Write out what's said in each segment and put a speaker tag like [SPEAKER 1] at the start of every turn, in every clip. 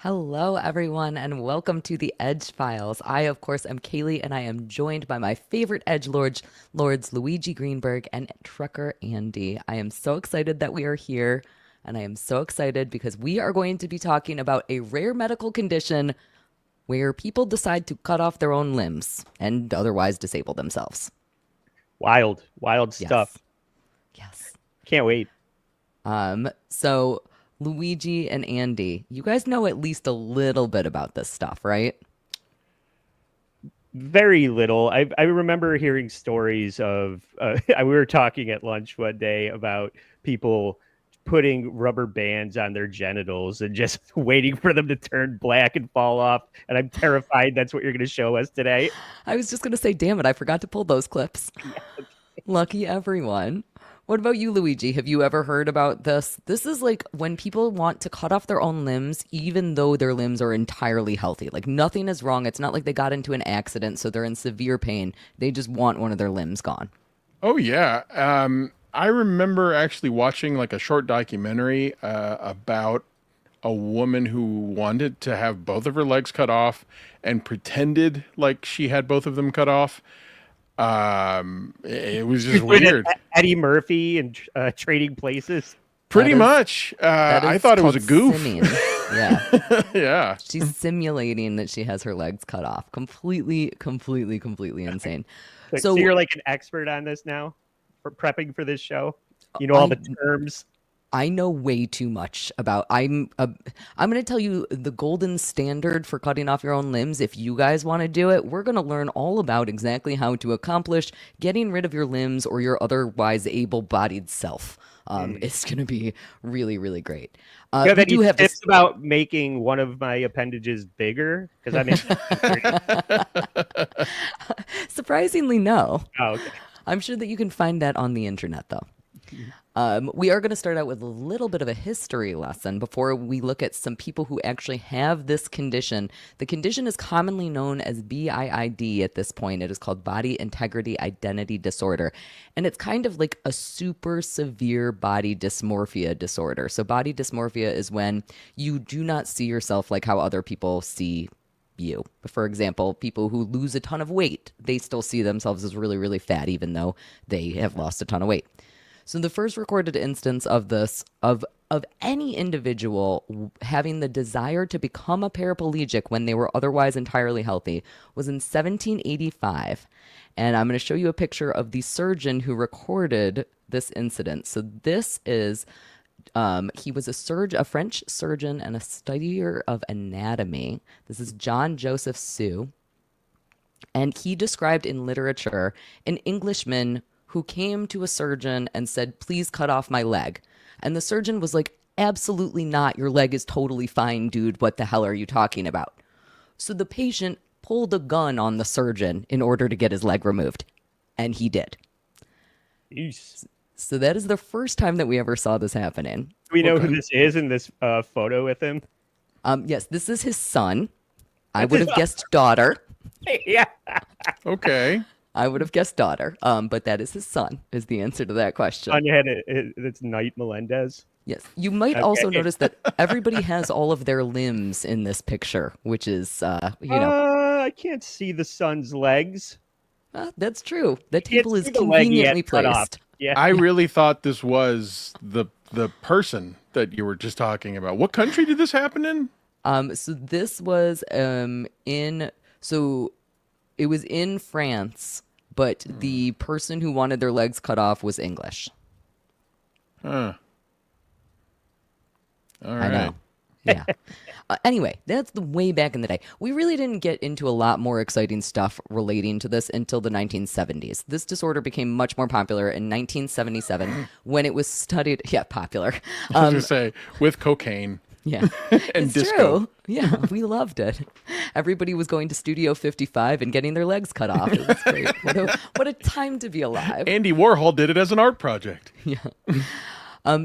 [SPEAKER 1] Hello, everyone, and welcome to the Edge Files. I, of course, am Cayley, and I am joined by my favorite Edge Lords, Luigi Greenberg and Trucker Andy. I am so excited that we are here, and I am so excited because we are going to be talking about a rare medical condition where people decide to cut off their own limbs and otherwise disable themselves.
[SPEAKER 2] Wild stuff.
[SPEAKER 1] Yes. Yes.
[SPEAKER 2] Can't wait.
[SPEAKER 1] So Luigi and Andy, you guys know at least a little bit about this stuff, right?
[SPEAKER 2] Very little. I remember hearing stories of, we were talking at lunch one day about people putting rubber bands on their genitals and just waiting for them to turn black and fall off. And I'm terrified that's what you're going to show us today.
[SPEAKER 1] I was just going to say, damn it, I forgot to pull those clips. Lucky everyone. What about you, Luigi? Have you ever heard about this? This is like when people want to cut off their own limbs, even though their limbs are entirely healthy. Like nothing is wrong. It's not like they got into an accident, so they're in severe pain. They just want one of their limbs gone.
[SPEAKER 3] Oh yeah. I remember actually watching like a short documentary about a woman who wanted to have both of her legs cut off and pretended like she had both of them cut off. It was just weird.
[SPEAKER 2] Eddie Murphy and Trading Places.
[SPEAKER 3] Pretty much. I thought it was a goof.
[SPEAKER 1] Yeah.
[SPEAKER 3] Yeah.
[SPEAKER 1] She's simulating that she has her legs cut off. Completely insane.
[SPEAKER 2] So you're like an expert on this now for prepping for this show? You know all the terms?
[SPEAKER 1] I know way too much about. I'm going to tell you the golden standard for cutting off your own limbs. If you guys want to do it, we're going to learn all about exactly how to accomplish getting rid of your limbs or your otherwise able-bodied self. It's going to be really great.
[SPEAKER 2] You have any tips about making one of my appendages bigger? Because I'm
[SPEAKER 1] surprisingly no.
[SPEAKER 2] Oh, okay.
[SPEAKER 1] I'm sure that you can find that on the internet, though. We are going to start out with a little bit of a history lesson before we look at some people who actually have this condition. The condition is commonly known as BIID at this point. It is called Body Integrity Identity Disorder. And it's kind of like a super severe body dysmorphia disorder. So body dysmorphia is when you do not see yourself like how other people see you. For example, people who lose a ton of weight, they still see themselves as really fat, even though they have lost a ton of weight. So the first recorded instance of this, of any individual having the desire to become a paraplegic when they were otherwise entirely healthy, was in 1785. And I'm going to show you a picture of the surgeon who recorded this incident. So this is, he was a French surgeon and a studier of anatomy. This is John Joseph Sue. And he described in literature an Englishman who came to a surgeon and said, please cut off my leg. And the surgeon was like, absolutely not. Your leg is totally fine, dude. What the hell are you talking about? So the patient pulled a gun on the surgeon in order to get his leg removed. And he did.
[SPEAKER 2] Jeez.
[SPEAKER 1] So that is the first time that we ever saw this happening.
[SPEAKER 2] Do we know who this is in this photo with him?
[SPEAKER 1] Yes, this is his son. I would have guessed daughter.
[SPEAKER 2] Yeah.
[SPEAKER 3] Okay.
[SPEAKER 1] I would have guessed daughter, but that is his son, is the answer to that question.
[SPEAKER 2] On your head, it's Knight Melendez.
[SPEAKER 1] Yes. You might also notice that everybody has all of their limbs in this picture, which is,
[SPEAKER 2] I can't see the son's legs.
[SPEAKER 1] That's true. The table is
[SPEAKER 2] see the leg
[SPEAKER 1] conveniently
[SPEAKER 2] cut off.
[SPEAKER 1] placed.
[SPEAKER 2] Yeah.
[SPEAKER 3] I really thought this was the person that you were just talking about. What country did this happen in?
[SPEAKER 1] So this was it was in France, but the person who wanted their legs cut off was English.
[SPEAKER 3] Huh. All right.
[SPEAKER 1] I know. Yeah. Anyway, that's the way back in the day. We really didn't get into a lot more exciting stuff relating to this until the 1970s. This disorder became much more popular in 1977 when it was studied. Yeah, popular.
[SPEAKER 3] I was going to say, with cocaine.
[SPEAKER 1] Yeah,
[SPEAKER 3] and
[SPEAKER 1] it's
[SPEAKER 3] disco.
[SPEAKER 1] true. Yeah, we loved it. Everybody was going to Studio 55 and getting their legs cut off. It was great. What a time to be alive.
[SPEAKER 3] Andy Warhol did it as an art project.
[SPEAKER 1] Yeah.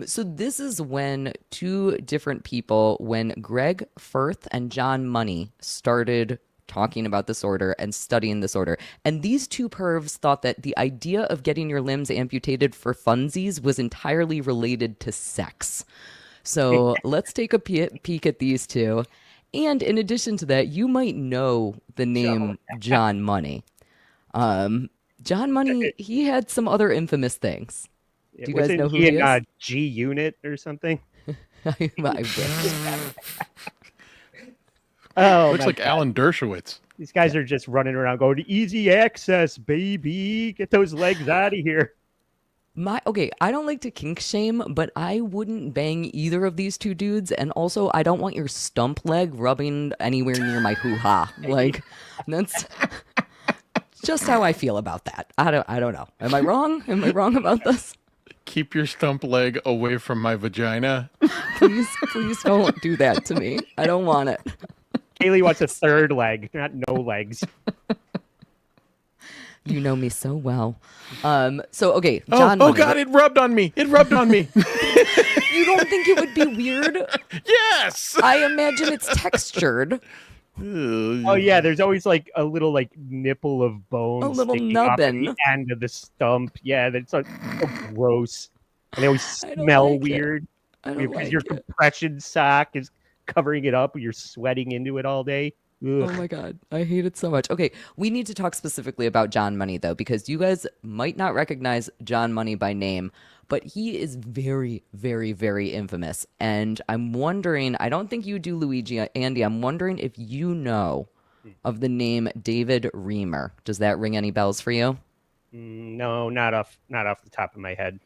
[SPEAKER 1] So this is when two different people, when Greg Firth and John Money started talking about this order and studying this order. And these two pervs thought that the idea of getting your limbs amputated for funsies was entirely related to sex. So let's take a peek at these two. And in addition to that, you might know the name John Money. John Money, he had some other infamous things. Do you guys know who he
[SPEAKER 2] in
[SPEAKER 1] is?
[SPEAKER 2] G Unit or something?
[SPEAKER 1] I wish.
[SPEAKER 2] Oh,
[SPEAKER 3] Looks like Alan Dershowitz.
[SPEAKER 2] These guys are just running around going, easy access, baby. Get those legs out of here.
[SPEAKER 1] Okay, I don't like to kink shame, but I wouldn't bang either of these two dudes, and also I don't want your stump leg rubbing anywhere near my hoo-ha. Like, that's just how I feel about that. I don't know. Am I wrong? Am I wrong about this?
[SPEAKER 3] Keep your stump leg away from my vagina.
[SPEAKER 1] Please don't do that to me. I don't want it.
[SPEAKER 2] Cayley wants a third leg, not no legs.
[SPEAKER 1] You know me so well. So okay, John.
[SPEAKER 3] Oh God! It rubbed on me. It rubbed on me.
[SPEAKER 1] You don't think it would be weird?
[SPEAKER 3] Yes.
[SPEAKER 1] I imagine it's textured.
[SPEAKER 2] Oh yeah, there's always like a little like nipple of bone,
[SPEAKER 1] A little
[SPEAKER 2] sticking up at
[SPEAKER 1] nubbin.
[SPEAKER 2] the end of the stump. Yeah, that's so gross. And they always
[SPEAKER 1] I don't
[SPEAKER 2] smell
[SPEAKER 1] like it.
[SPEAKER 2] weird
[SPEAKER 1] I don't
[SPEAKER 2] because
[SPEAKER 1] like
[SPEAKER 2] your
[SPEAKER 1] it.
[SPEAKER 2] compression sock is covering it up. You're sweating into it all day.
[SPEAKER 1] Oh
[SPEAKER 2] Ugh.
[SPEAKER 1] my God, I hate it so much. Okay, we need to talk specifically about John Money, though, because you guys might not recognize John Money by name, but he is very, very, very infamous. And I'm wondering, I don't think you do, Luigi. Andy, I'm wondering if you know of the name David Reamer. Does that ring any bells for you?
[SPEAKER 2] No, not off the top of my head.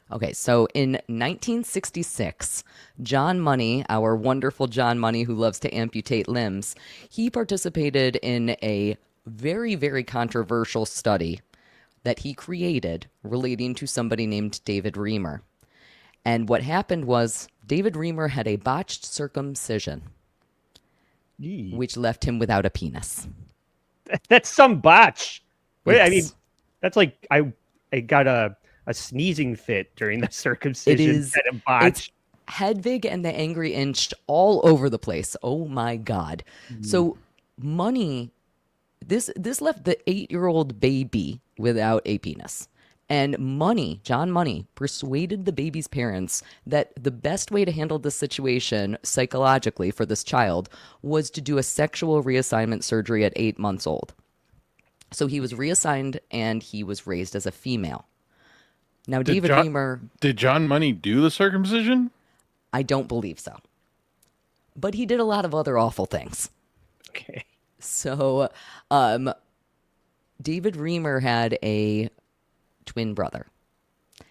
[SPEAKER 1] Okay, so in 1966, John Money, our wonderful John Money who loves to amputate limbs, he participated in a very, very controversial study that he created relating to somebody named David Reamer. And what happened was David Reamer had a botched circumcision, which left him without a penis.
[SPEAKER 2] That's some botch. Wait, I
[SPEAKER 1] Yes.
[SPEAKER 2] mean, that's like I got a sneezing fit during the circumcision.
[SPEAKER 1] It is.
[SPEAKER 2] Kind of botch.
[SPEAKER 1] It's Hedvig and the Angry Inch all over the place. Oh my God. So Money, this left the 8-year-old baby without a penis. And Money, John Money, persuaded the baby's parents that the best way to handle this situation psychologically for this child was to do a sexual reassignment surgery at 8 months old. So he was reassigned and he was raised as a female. Now, David Reamer...
[SPEAKER 3] Did John Money do the circumcision?
[SPEAKER 1] I don't believe so. But he did a lot of other awful things.
[SPEAKER 2] Okay.
[SPEAKER 1] So, David Reamer had a twin brother.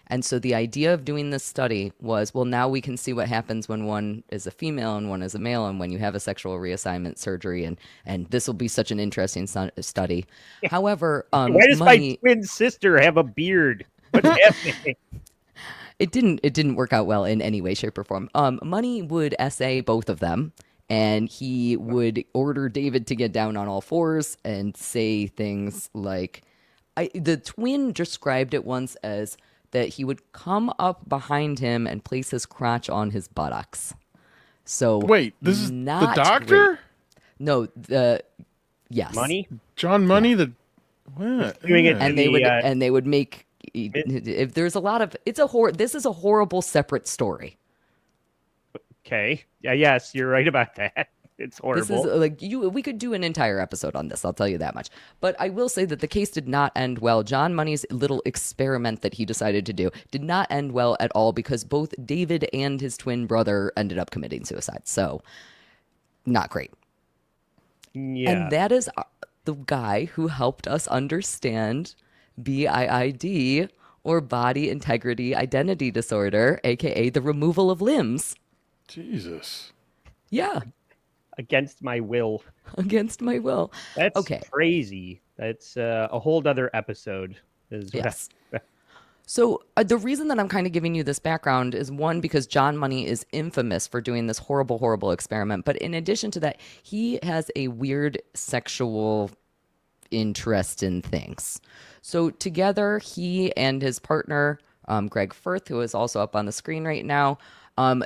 [SPEAKER 1] And so the idea of doing this study was, well, now we can see what happens when one is a female and one is a male and when you have a sexual reassignment surgery. And this will be such an interesting study. However,
[SPEAKER 2] Why does my twin sister have a beard? What's happening?
[SPEAKER 1] It didn't work out well in any way, shape, or form. Money would essay both of them, and he would order David to get down on all fours and say things like, the twin described it once as that he would come up behind him and place his crotch on his buttocks. So
[SPEAKER 3] wait, this is
[SPEAKER 1] not
[SPEAKER 3] the doctor?
[SPEAKER 1] great. No, yes,
[SPEAKER 2] Money?
[SPEAKER 3] John Money, the what?
[SPEAKER 2] Doing it
[SPEAKER 1] and they would make. If there's a lot of this is a horrible separate story.
[SPEAKER 2] Okay. Yeah, yes, you're right about that. It's horrible.
[SPEAKER 1] This is like we could do an entire episode on this, I'll tell you that much. But I will say that the case did not end well. John Money's little experiment that he decided to do did not end well at all because both David and his twin brother ended up committing suicide. So not great.
[SPEAKER 2] Yeah.
[SPEAKER 1] And that is the guy who helped us understand BIID, or body integrity identity disorder, aka the removal of limbs.
[SPEAKER 3] Jesus.
[SPEAKER 1] Yeah.
[SPEAKER 2] Against my will.
[SPEAKER 1] Against my will.
[SPEAKER 2] That's
[SPEAKER 1] okay.
[SPEAKER 2] Crazy. That's a whole other episode.
[SPEAKER 1] Yes. So the reason that I'm kind of giving you this background is one, because John Money is infamous for doing this horrible, horrible experiment. But in addition to that, he has a weird sexual interest in things. So together, he and his partner, Greg Firth, who is also up on the screen right now,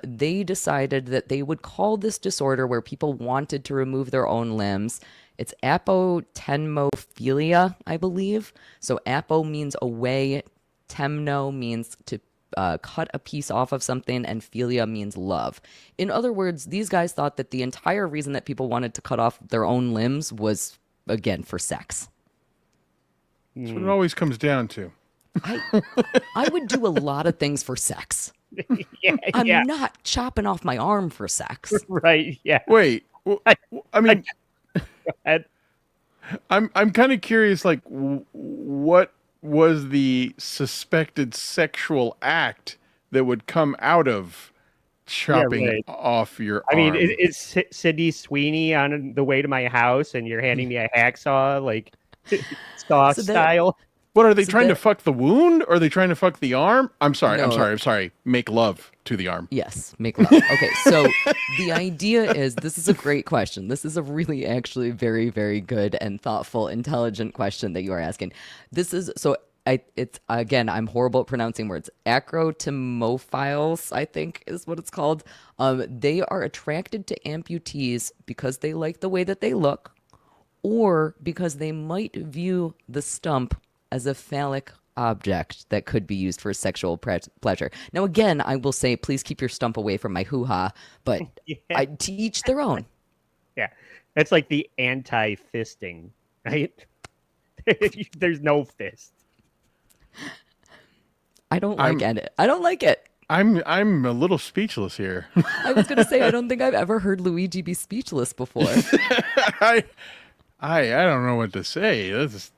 [SPEAKER 1] they decided that they would call this disorder where people wanted to remove their own limbs. It's apotemnophilia, I believe. So apo means away, temno means to cut a piece off of something, and philia means love. In other words, these guys thought that the entire reason that people wanted to cut off their own limbs was, again, for sex.
[SPEAKER 3] That's what it always comes down to.
[SPEAKER 1] I would do a lot of things for sex. I'm not chopping off my arm for sex.
[SPEAKER 2] Right, yeah.
[SPEAKER 3] Wait, I mean, I'm kind of curious, like, what was the suspected sexual act that would come out of chopping off your arm?
[SPEAKER 2] I mean, it's Sydney Sweeney on the way to my house, and you're handing me a hacksaw, like, saw style.
[SPEAKER 3] What are they trying to fuck the wound? Or are they trying to fuck the arm? I'm sorry. Make love to the arm.
[SPEAKER 1] Yes, make love. Okay, so the idea is, this is a great question. This is a really actually very, very good and thoughtful, intelligent question that you are asking. This is, so it's, again, I'm horrible at pronouncing words. Acrotomophiles, I think is what it's called. They are attracted to amputees because they like the way that they look, or because they might view the stump as a phallic object that could be used for sexual pleasure. Now, again, I will say, please keep your stump away from my hoo-ha, but to each their own.
[SPEAKER 2] Yeah, that's like the anti-fisting, right? There's no fist.
[SPEAKER 1] I don't like it. I don't like it.
[SPEAKER 3] I'm a little speechless here.
[SPEAKER 1] I was going to say, I don't think I've ever heard Luigi be speechless before.
[SPEAKER 3] I don't know what to say. That's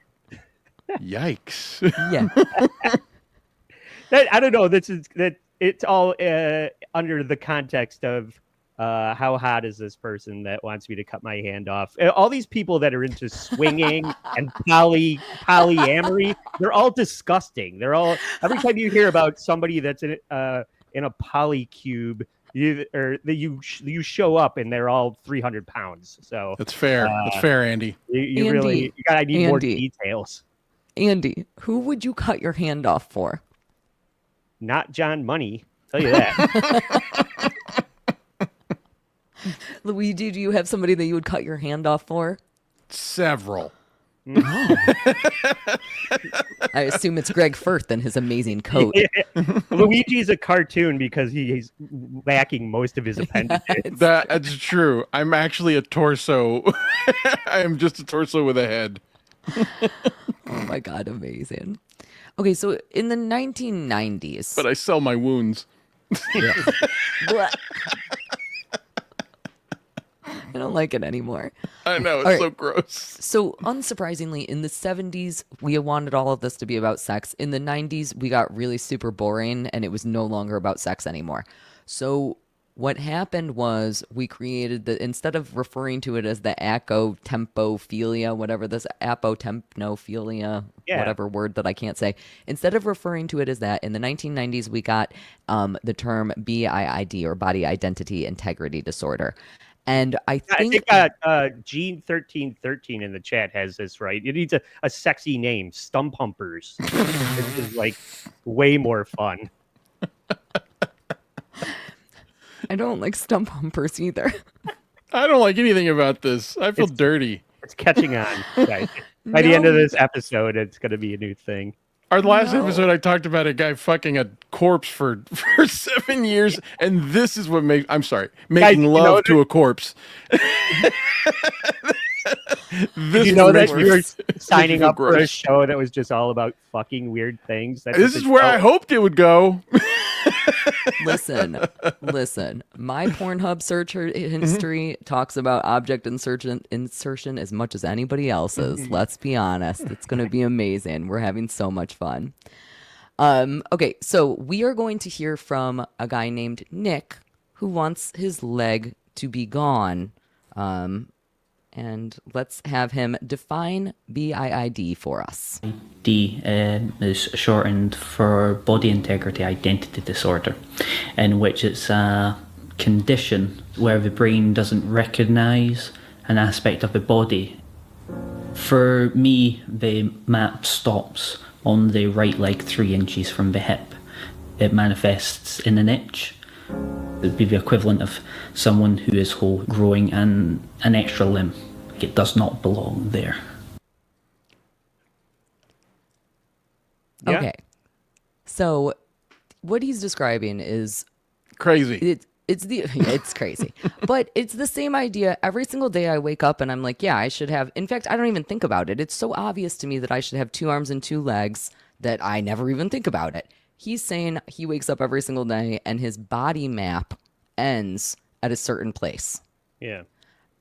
[SPEAKER 3] yikes.
[SPEAKER 1] Yeah.
[SPEAKER 2] I don't know. It's all under the context of how hot is this person that wants me to cut my hand off? All these people that are into swinging and polyamory, they're all disgusting. They're all, every time you hear about somebody that's in a polycube, you show up and they're all 300 pounds. So
[SPEAKER 3] that's fair. That's fair, Andy.
[SPEAKER 2] I need more details.
[SPEAKER 1] Andy, who would you cut your hand off for?
[SPEAKER 2] Not John Money. Tell you that.
[SPEAKER 1] Luigi, do you have somebody that you would cut your hand off for?
[SPEAKER 3] Several.
[SPEAKER 1] Oh. I assume it's Greg Firth and his amazing coat.
[SPEAKER 2] Luigi's a cartoon because he's lacking most of his appendages.
[SPEAKER 3] That's true. I'm actually a torso. I am just a torso with a head.
[SPEAKER 1] Oh my God, amazing. Okay, so in the 1990s.
[SPEAKER 3] But I sell my wounds.
[SPEAKER 1] Yeah. I don't like it anymore.
[SPEAKER 3] I know, it's so gross.
[SPEAKER 1] So unsurprisingly, in the 70s, we wanted all of this to be about sex. In the 90s, we got really super boring and it was no longer about sex anymore. So what happened was we created instead of referring to it as the acotempophilia, whatever this apotempnophilia, whatever word that I can't say, instead of referring to it as that, in the 1990s, we got the term BIID, or body identity integrity disorder. And I think
[SPEAKER 2] Gene 1313 in the chat has this right. It needs a sexy name, Stump Humpers. This is like way more fun.
[SPEAKER 1] I don't like stump humpers either.
[SPEAKER 3] I don't like anything about this. I feel dirty.
[SPEAKER 2] It's catching on. Right. By the end of this episode, it's going to be a new thing.
[SPEAKER 3] Our last episode, I talked about a guy fucking a corpse for 7 years, and this is what makes... I'm sorry. Making love to a corpse.
[SPEAKER 2] You know that you were signing up for a show that was just all about fucking weird things?
[SPEAKER 3] This is where I hoped it would go.
[SPEAKER 1] Listen. My Pornhub search history talks about object insertion as much as anybody else's. Let's be honest. It's going to be amazing. We're having so much fun. Okay, so we are going to hear from a guy named Nick who wants his leg to be gone. And let's have him define BIID for us.
[SPEAKER 4] D is shortened for body integrity identity disorder, in which it's a condition where the brain doesn't recognize an aspect of the body. For me, the map stops on the right leg 3 inches from the hip. It manifests in an itch. It would be the equivalent of someone who is whole growing an extra limb. It does not belong there.
[SPEAKER 1] Okay. So what he's describing is
[SPEAKER 3] Crazy.
[SPEAKER 1] It's crazy, but it's the same idea. Every single day I wake up and I'm like, yeah, I should have. In fact, I don't even think about it. It's so obvious to me that I should have 2 arms and 2 legs that I never even think about it. He's saying he wakes up every single day and his body map ends at a certain place.
[SPEAKER 2] Yeah.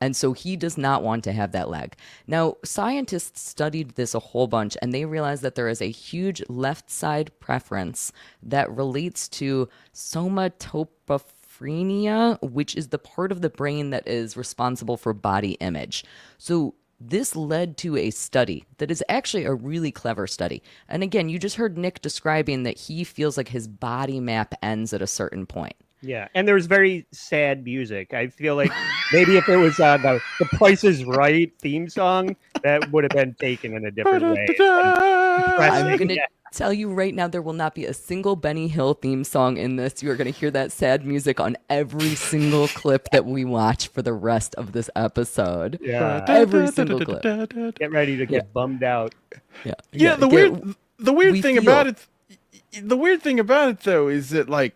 [SPEAKER 1] And so he does not want to have that leg. Now, scientists studied this a whole bunch, and they realized that there is a huge left side preference that relates to somatophrenia, which is the part of the brain that is responsible for body image. So this led to a study that is actually a really clever study. And again, you just heard Nick describing that he feels like his body map ends at a certain point.
[SPEAKER 2] Yeah, and there was very sad music. I feel like maybe if it was the Price is Right theme song, that would have been taken in a different way.
[SPEAKER 1] I'm going to tell you right now, there will not be a single Benny Hill theme song in this. You are going to hear that sad music on every single clip that we watch for the rest of this episode.
[SPEAKER 2] Yeah.
[SPEAKER 1] Every single clip.
[SPEAKER 2] Get ready to get bummed out.
[SPEAKER 3] Yeah, the weird thing about it, though, is that, like,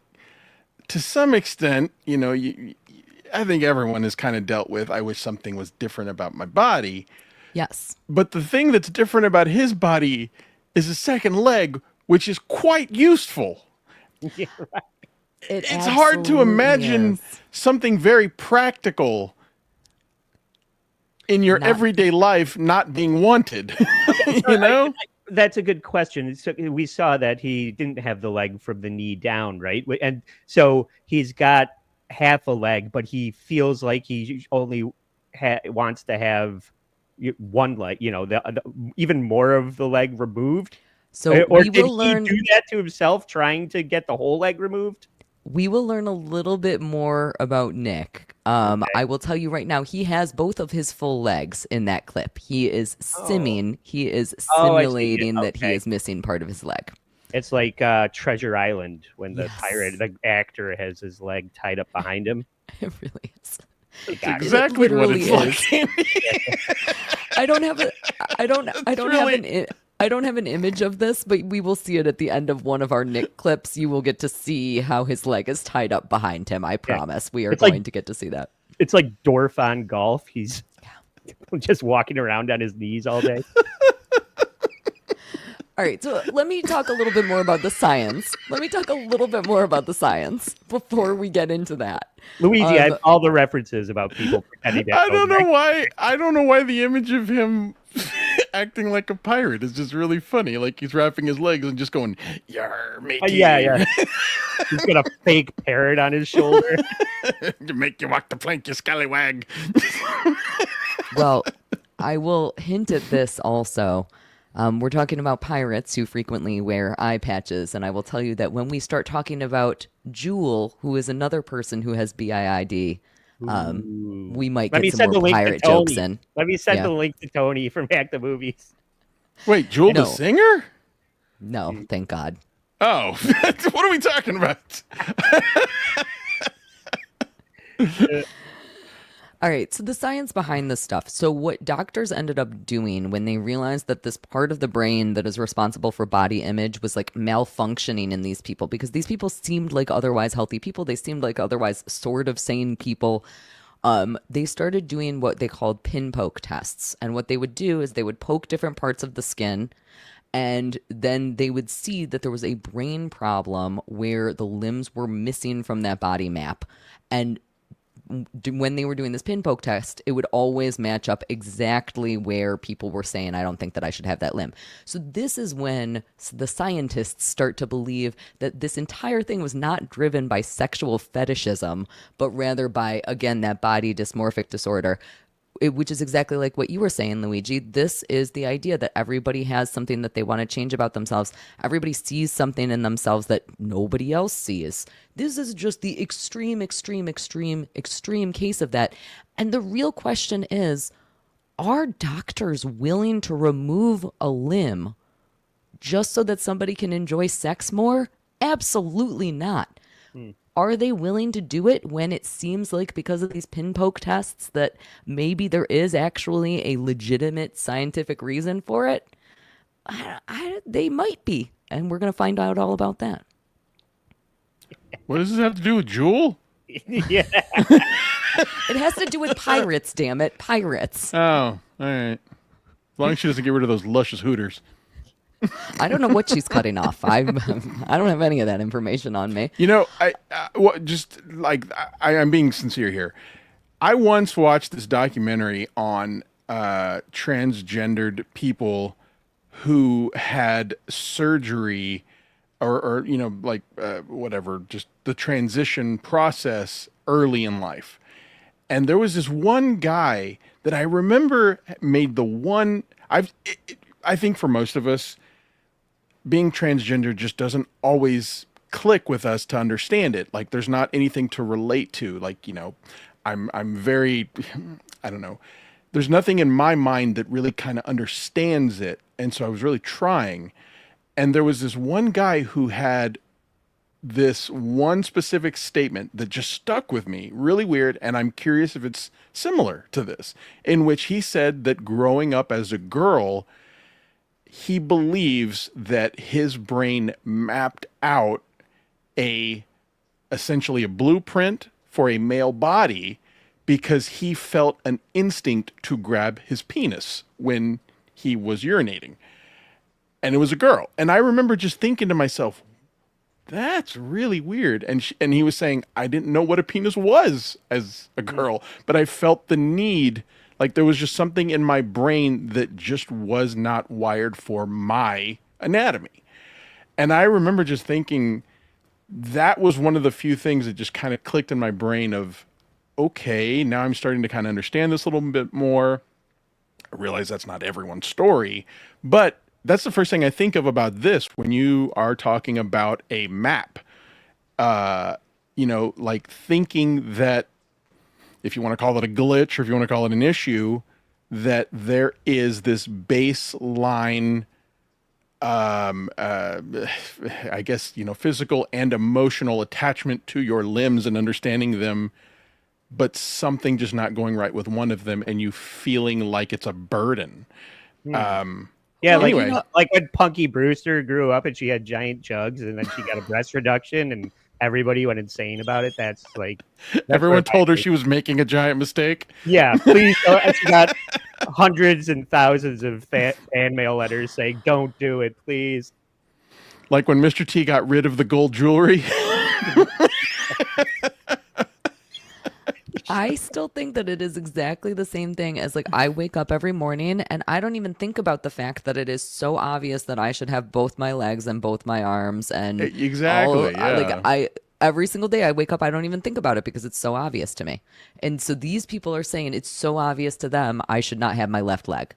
[SPEAKER 3] to some extent, you know, I think everyone has kind of dealt with, I wish something was different about my body.
[SPEAKER 1] Yes.
[SPEAKER 3] But the thing that's different about his body is a second leg, which is quite useful.
[SPEAKER 2] Yeah, right.
[SPEAKER 3] It's hard to imagine something very practical in your everyday life not being wanted. You know?
[SPEAKER 2] That's a good question. So we saw that he didn't have the leg from the knee down, right? And so he's got half a leg, but he feels like he only wants to have one leg, you know, even more of the leg removed.
[SPEAKER 1] So
[SPEAKER 2] or
[SPEAKER 1] we
[SPEAKER 2] did
[SPEAKER 1] will learn,
[SPEAKER 2] he do that to himself, trying to get the whole leg removed?
[SPEAKER 1] We will learn a little bit more about Nick. Okay. I will tell you right now, he has both of his full legs in that clip. He is simming. He is simulating that he is missing part of his leg.
[SPEAKER 2] It's like Treasure Island when the pirate, the actor, has his leg tied up behind him.
[SPEAKER 1] It really is.
[SPEAKER 3] That's exactly what it's like.
[SPEAKER 1] I don't have an image of this, but we will see it at the end of one of our Nick clips. You will get to see how his leg is tied up behind him. I promise. We are going to get to see that.
[SPEAKER 2] It's like Dorf on golf. He's just walking around on his knees all day.
[SPEAKER 1] All right, so let me talk a little bit more about the science. Before we get into that.
[SPEAKER 2] Luigi, I have all the references about people pretending to
[SPEAKER 3] I don't know why the image of him acting like a pirate is just really funny. Like he's wrapping his legs and just going, "Yar, matey."
[SPEAKER 2] Yeah. He's got a fake parrot on his shoulder.
[SPEAKER 3] To make you walk the plank, you scallywag.
[SPEAKER 1] Well, I will hint at this also. We're talking about pirates who frequently wear eye patches, and I will tell you that when we start talking about Jewel, who is another person who has BIID, we might get some more pirate jokes in.
[SPEAKER 2] Let me send the link to Tony from Hack the Movies.
[SPEAKER 3] Wait, Jewel the singer?
[SPEAKER 1] No, thank God.
[SPEAKER 3] Oh, what are we talking about?
[SPEAKER 1] All right, so the science behind this stuff. So what doctors ended up doing when they realized that this part of the brain that is responsible for body image was like malfunctioning in these people, because these people seemed like otherwise healthy people. They seemed like otherwise sort of sane people. They started doing what they called pin poke tests. And what they would do is they would poke different parts of the skin, and then they would see that there was a brain problem where the limbs were missing from that body map. And when they were doing this pin poke test, it would always match up exactly where people were saying, I don't think that I should have that limb. So this is when the scientists start to believe that this entire thing was not driven by sexual fetishism, but rather by, again, that body dysmorphic disorder. Which is exactly like what you were saying, Luigi. This is the idea that everybody has something that they want to change about themselves. Everybody sees something in themselves that nobody else sees. This is just the extreme case of that. And the real question is, are doctors willing to remove a limb just so that somebody can enjoy sex more? Absolutely not. Are they willing to do it when it seems like, because of these pin poke tests, that maybe there is actually a legitimate scientific reason for it? They might be, and we're going to find out all about that.
[SPEAKER 3] What does this have to do with Jewel?
[SPEAKER 2] Yeah.
[SPEAKER 1] It has to do with pirates, damn it. Pirates.
[SPEAKER 3] Oh, all right. As long as she doesn't get rid of those luscious hooters.
[SPEAKER 1] I don't know what she's cutting off. I don't have any of that information on me.
[SPEAKER 3] You know, I'm being sincere here. I once watched this documentary on transgendered people who had surgery or whatever, just the transition process early in life. And there was this one guy that I remember made the one I think for most of us, being transgender just doesn't always click with us to understand it. Like there's not anything to relate to. Like, I'm very, I don't know. There's nothing in my mind that really kind of understands it. And so I was really trying. And there was this one guy who had this one specific statement that just stuck with me, really weird. And I'm curious if it's similar to this, in which he said that growing up as a girl, he believes that his brain mapped out essentially a blueprint for a male body because he felt an instinct to grab his penis when he was urinating. And it was a girl. And I remember just thinking to myself, that's really weird. And he was saying, I didn't know what a penis was as a girl, but I felt the need. Like there was just something in my brain that just was not wired for my anatomy. And I remember just thinking that was one of the few things that just kind of clicked in my brain of, okay, now I'm starting to kind of understand this a little bit more. I realize that's not everyone's story, but that's the first thing I think of about this when you are talking about a map. Like thinking that, if you want to call it a glitch or if you want to call it an issue, that there is this baseline, I guess, physical and emotional attachment to your limbs and understanding them, but something just not going right with one of them and you feeling like it's a burden.
[SPEAKER 2] Yeah,
[SPEAKER 3] anyway.
[SPEAKER 2] like when Punky Brewster grew up and she had giant jugs and then she got a breast reduction and everybody went insane about it. That's like
[SPEAKER 3] everyone told her she was making a giant mistake.
[SPEAKER 2] Yeah, please. She got hundreds and thousands of fan mail letters saying, "Don't do it, please."
[SPEAKER 3] Like when Mr. T got rid of the gold jewelry.
[SPEAKER 1] I still think that it is exactly the same thing as like I wake up every morning and I don't even think about the fact that it is so obvious that I should have both my legs and both my arms and
[SPEAKER 3] exactly.
[SPEAKER 1] Every single day I wake up, I don't even think about it because it's so obvious to me. And so these people are saying it's so obvious to them I should not have my left leg.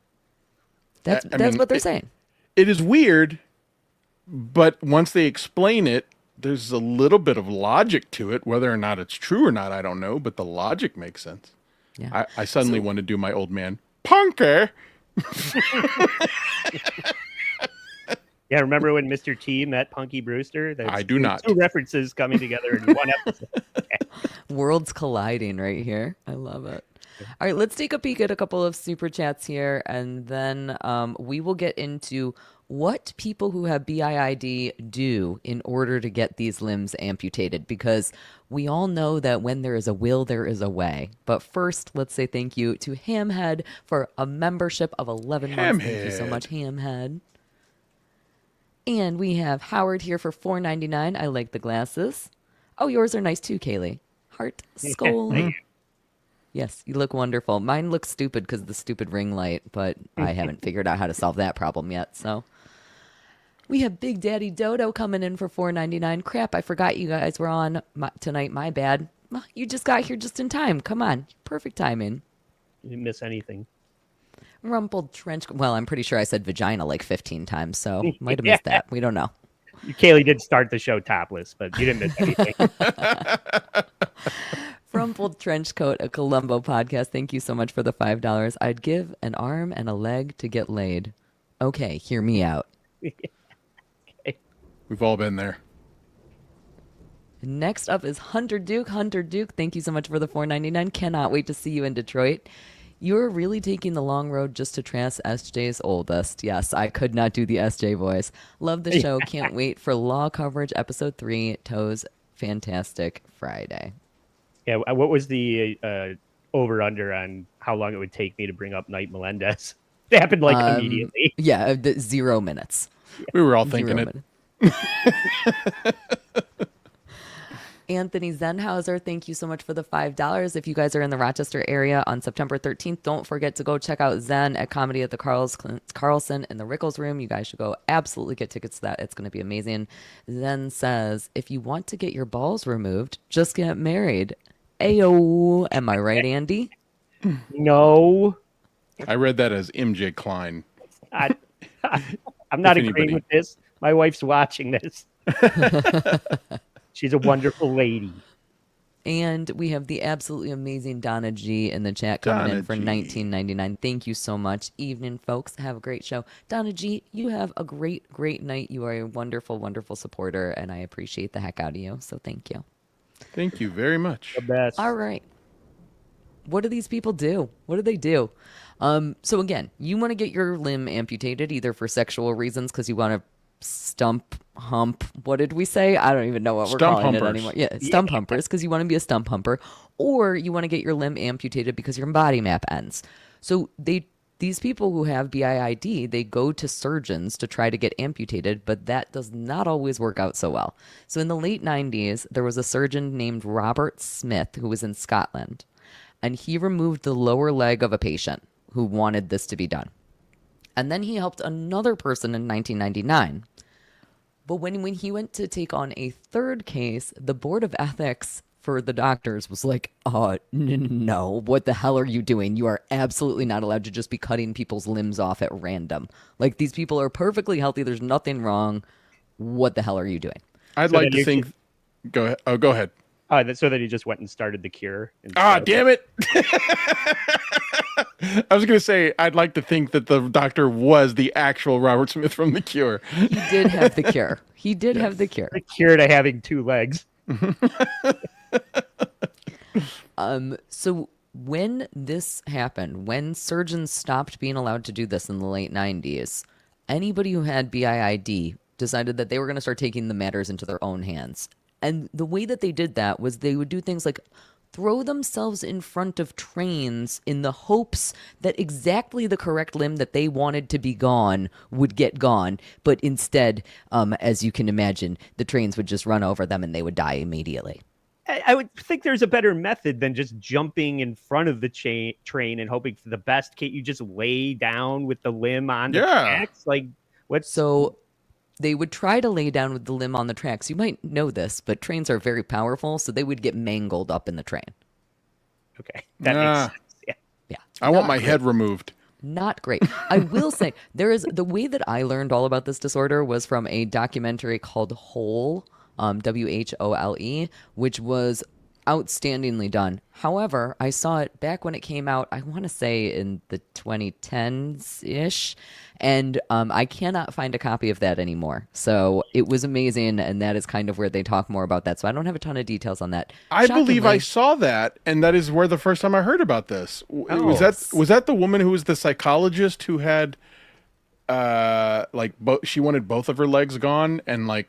[SPEAKER 1] That's what they're saying.
[SPEAKER 3] It is weird, but once they explain it, there's a little bit of logic to it. Whether or not it's true or not, I don't know, but the logic makes sense.
[SPEAKER 1] Yeah.
[SPEAKER 3] I suddenly want to do my old man, Punker.
[SPEAKER 2] Yeah, remember when Mr. T met Punky Brewster?
[SPEAKER 3] I do not.
[SPEAKER 2] Two references coming together in one episode.
[SPEAKER 1] Worlds colliding right here. I love it. All right, let's take a peek at a couple of super chats here, and then we will get into what people who have BIID do in order to get these limbs amputated, because we all know that when there is a will, there is a way. But first, let's say thank you to Hamhead for a membership of 11 months. Thank you so much, Hamhead. And we have Howard here for $4.99. I like the glasses. Oh, yours are nice too, Cayley. Heart, skull. Yes, you look wonderful. Mine looks stupid because of the stupid ring light, but I haven't figured out how to solve that problem yet. So we have Big Daddy Dodo coming in for $4.99. Crap, I forgot you guys were on tonight. My bad. Well, you just got here just in time. Come on. Perfect timing.
[SPEAKER 2] You didn't miss anything.
[SPEAKER 1] Rumpled trench. Well, I'm pretty sure I said vagina like 15 times, so might have missed that. We don't know.
[SPEAKER 2] Kaylee did start the show topless, but you didn't miss anything.
[SPEAKER 1] Rumpled Trench Coat, a Columbo podcast. Thank you so much for the $5. I'd give an arm and a leg to get laid. Okay, hear me out.
[SPEAKER 3] We've all been there.
[SPEAKER 1] Next up is Hunter Duke. Hunter Duke, thank you so much for the $4.99. Cannot wait to see you in Detroit. You're really taking the long road just to trans SJ's oldest. Yes, I could not do the SJ voice. Love the show. Can't wait for Law Coverage, Episode 3, Toes fantastic Friday.
[SPEAKER 2] Yeah, what was the over under on how long it would take me to bring up Knight Melendez? It happened like immediately.
[SPEAKER 1] Yeah, 0 minutes.
[SPEAKER 3] We were all thinking
[SPEAKER 1] 0
[SPEAKER 3] it.
[SPEAKER 1] minutes. Anthony Zenhauser, thank you so much for the $5. If you guys are in the Rochester area on September 13th, don't forget to go check out Zen at Comedy at the Carlson in the Rickles Room. You guys should go absolutely get tickets to that. It's going to be amazing. Zen says, if you want to get your balls removed, just get married. Ayo. Am I right, Andy?
[SPEAKER 2] No.
[SPEAKER 3] I read that as MJ Klein.
[SPEAKER 2] I'm not
[SPEAKER 3] If
[SPEAKER 2] agreeing
[SPEAKER 3] anybody.
[SPEAKER 2] with this. My wife's watching this. She's a wonderful lady.
[SPEAKER 1] And we have the absolutely amazing Donna G in the chat coming
[SPEAKER 3] Donna
[SPEAKER 1] in for
[SPEAKER 3] G.
[SPEAKER 1] $19.99. Thank you so much. Evening, folks. Have a great show. Donna G, you have a great, great night. You are a wonderful, wonderful supporter, and I appreciate the heck out of you. So thank you.
[SPEAKER 3] Thank you very much.
[SPEAKER 2] The best.
[SPEAKER 1] All right. What do these people do? What do they do? So again, you want to get your limb amputated either for sexual reasons because you want to hump. What did we say? I don't even know what we're
[SPEAKER 3] Stump
[SPEAKER 1] calling
[SPEAKER 3] humpers.
[SPEAKER 1] it anymore. Yeah, stump humpers because you want to be a stump humper, or you want to get your limb amputated because your body map ends. So these people who have BIID, they go to surgeons to try to get amputated, but that does not always work out so well. So in the late 90s, there was a surgeon named Robert Smith who was in Scotland, and he removed the lower leg of a patient who wanted this to be done. And then he helped another person in 1999. But when he went to take on a third case, the board of ethics for the doctors was like, no, what the hell are you doing? You are absolutely not allowed to just be cutting people's limbs off at random. Like, these people are perfectly healthy. There's nothing wrong. What the hell are you doing?
[SPEAKER 3] I'd
[SPEAKER 2] So
[SPEAKER 3] like
[SPEAKER 2] then
[SPEAKER 3] to
[SPEAKER 2] you
[SPEAKER 3] think. Go ahead. Oh, go ahead.
[SPEAKER 2] So that he just went and started the cure.
[SPEAKER 3] Damn it. I was going to say, I'd like to think that the doctor was the actual Robert Smith from The Cure.
[SPEAKER 1] He did have the cure. He did have the cure.
[SPEAKER 2] The cure to having two legs.
[SPEAKER 1] So when this happened, when surgeons stopped being allowed to do this in the late 90s, anybody who had BIID decided that they were going to start taking the matters into their own hands. And the way that they did that was they would do things like throw themselves in front of trains in the hopes that exactly the correct limb that they wanted to be gone would get gone. But instead, as you can imagine, the trains would just run over them and they would die immediately.
[SPEAKER 2] I would think there's a better method than just jumping in front of the train and hoping for the best. Can't you just lay down with the limb on the tracks? Like, what's
[SPEAKER 1] So they would try to lay down with the limb on the tracks. You might know this, but trains are very powerful, so they would get mangled up in the train.
[SPEAKER 2] okay? That makes sense. Yeah.
[SPEAKER 1] Yeah.
[SPEAKER 3] I want
[SPEAKER 1] Not
[SPEAKER 3] my
[SPEAKER 1] great.
[SPEAKER 3] head removed.
[SPEAKER 1] Not great. I will say there is the way that I learned all about this disorder was from a documentary called Whole, WHOLE, which was outstandingly done. However, I saw it back when it came out, I want to say in the 2010s-ish, and I cannot find a copy of that anymore. So it was amazing, and that is kind of where they talk more about that. So I don't have a ton of details on that.
[SPEAKER 3] I believe I
[SPEAKER 1] Shockingly-
[SPEAKER 3] saw that, and that is where the first time I heard about this.
[SPEAKER 2] Oh.
[SPEAKER 3] Was that the woman who was the psychologist who had she wanted both of her legs gone, and I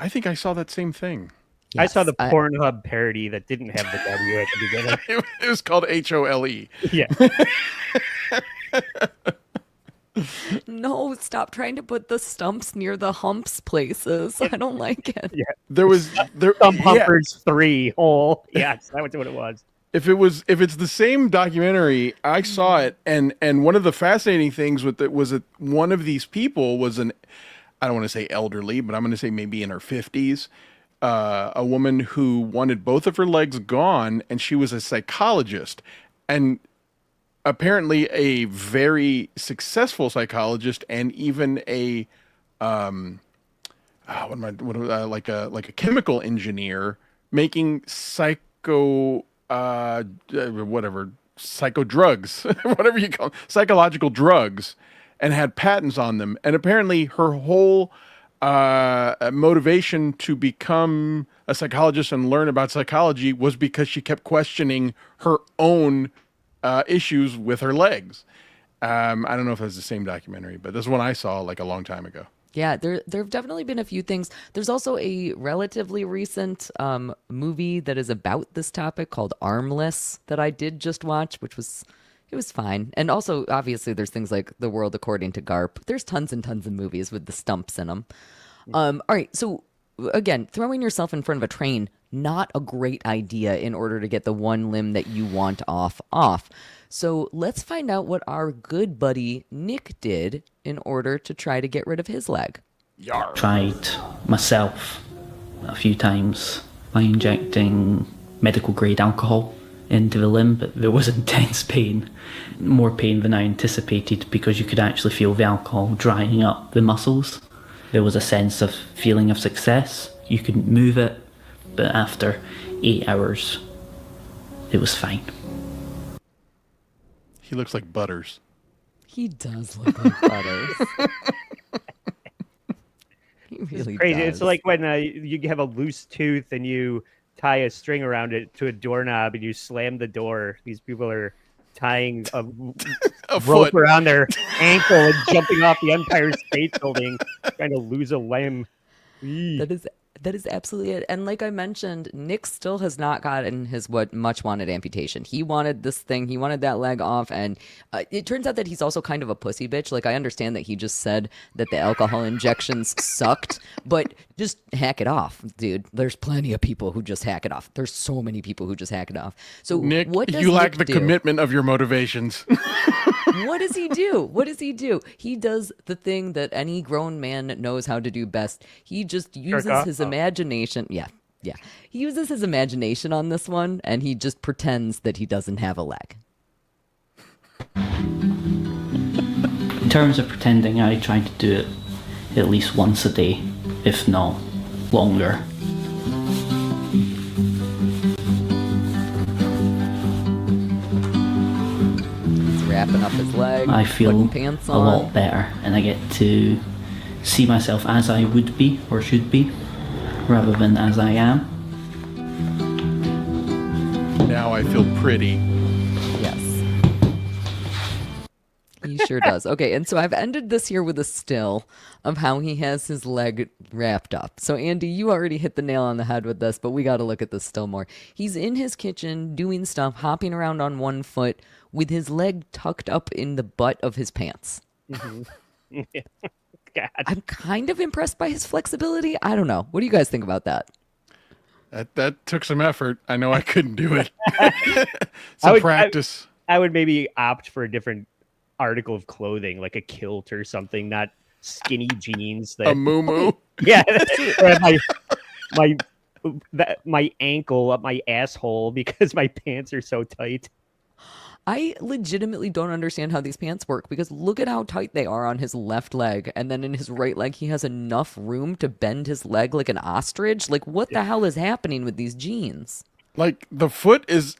[SPEAKER 3] think I saw that same thing.
[SPEAKER 2] I saw the
[SPEAKER 1] Yes,
[SPEAKER 2] Pornhub parody that didn't have the W at the beginning.
[SPEAKER 3] It was called HOLE.
[SPEAKER 2] Yeah.
[SPEAKER 1] No, stop trying to put the stumps near the humps places. I don't like it.
[SPEAKER 2] Yeah.
[SPEAKER 3] There was
[SPEAKER 2] Thumb Humpers 3 whole. Yes, that was what it was.
[SPEAKER 3] If it's the same documentary, I saw it, and one of the fascinating things with it was that one of these people was I don't want to say elderly, but I'm going to say maybe in her 50s, a woman who wanted both of her legs gone, and she was a psychologist, and apparently a very successful psychologist, and even a like a chemical engineer making psycho drugs, whatever you call them, psychological drugs, and had patents on them. And apparently her whole motivation to become a psychologist and learn about psychology was because she kept questioning her own issues with her legs. I don't know if it's the same documentary, but this one I saw a long time ago.
[SPEAKER 1] Yeah, there have definitely been a few things. There's also a relatively recent movie that is about this topic called Armless that I did just watch, which was it was fine. And also, obviously, there's things like The World According to Garp. There's tons and tons of movies with the stumps in them. All right, so again, throwing yourself in front of a train, not a great idea in order to get the one limb that you want off. So let's find out what our good buddy Nick did in order to try to get rid of his leg.
[SPEAKER 3] Yar.
[SPEAKER 4] Tried myself a few times by injecting medical grade alcohol into the limb, but there was intense pain, more pain than I anticipated, because you could actually feel the alcohol drying up the muscles. There was a sense of feeling of success. You couldn't move it, but after 8 hours, it was fine.
[SPEAKER 3] He looks like Butters.
[SPEAKER 1] He does look like Butters. He really
[SPEAKER 2] It's crazy.
[SPEAKER 1] does.
[SPEAKER 2] It's like when you have a loose tooth and you tie a string around it to a doorknob and you slam the door. These people are tying a
[SPEAKER 3] A
[SPEAKER 2] rope
[SPEAKER 3] foot.
[SPEAKER 2] around their ankle and jumping off the Empire State Building, trying to lose a limb.
[SPEAKER 1] That is absolutely it. And like I mentioned, Nick still has not gotten his much wanted amputation. He wanted this thing. He wanted that leg off. And it turns out that he's also kind of a pussy bitch. Like, I understand that he just said that the alcohol injections sucked, but just hack it off, dude. There's plenty of people who just hack it off. There's so many people who just hack it off. So
[SPEAKER 3] Nick,
[SPEAKER 1] what does
[SPEAKER 3] you lack
[SPEAKER 1] Nick
[SPEAKER 3] the
[SPEAKER 1] do?
[SPEAKER 3] commitment of your motivations.
[SPEAKER 1] What does he do? What does he do? He does the thing that any grown man knows how to do best. He just uses
[SPEAKER 2] off?
[SPEAKER 1] his imagination. Yeah. He uses his imagination on this one, and he just pretends that he doesn't have a leg.
[SPEAKER 4] In terms of pretending, I try to do it at least once a day, if not longer.
[SPEAKER 1] He's wrapping up his leg,
[SPEAKER 4] I feel
[SPEAKER 1] putting pants
[SPEAKER 4] a
[SPEAKER 1] on.
[SPEAKER 4] lot better, and I get to see myself as I would be or should be, rather than as I am.
[SPEAKER 3] Now I feel pretty.
[SPEAKER 1] Yes. He sure does. Okay, and so I've ended this here with a still of how he has his leg wrapped up. So Andy, you already hit the nail on the head with this, but we got to look at this still more. He's in his kitchen doing stuff, hopping around on one foot with his leg tucked up in the butt of his pants.
[SPEAKER 2] God.
[SPEAKER 1] I'm kind of impressed by his flexibility. I don't know. What do you guys think about that?
[SPEAKER 3] That took some effort. I know I couldn't do it.
[SPEAKER 2] I
[SPEAKER 3] Some
[SPEAKER 2] would-
[SPEAKER 3] practice.
[SPEAKER 2] I would maybe opt for a different article of clothing, like a kilt or something, not skinny jeans.
[SPEAKER 3] A moo-moo.
[SPEAKER 2] Yeah, or my ankle up my asshole because my pants are so tight.
[SPEAKER 1] I legitimately don't understand how these pants work, because look at how tight they are on his left leg, and then in his right leg he has enough room to bend his leg like an ostrich. Like, what the hell is happening with these jeans?
[SPEAKER 3] Like the foot is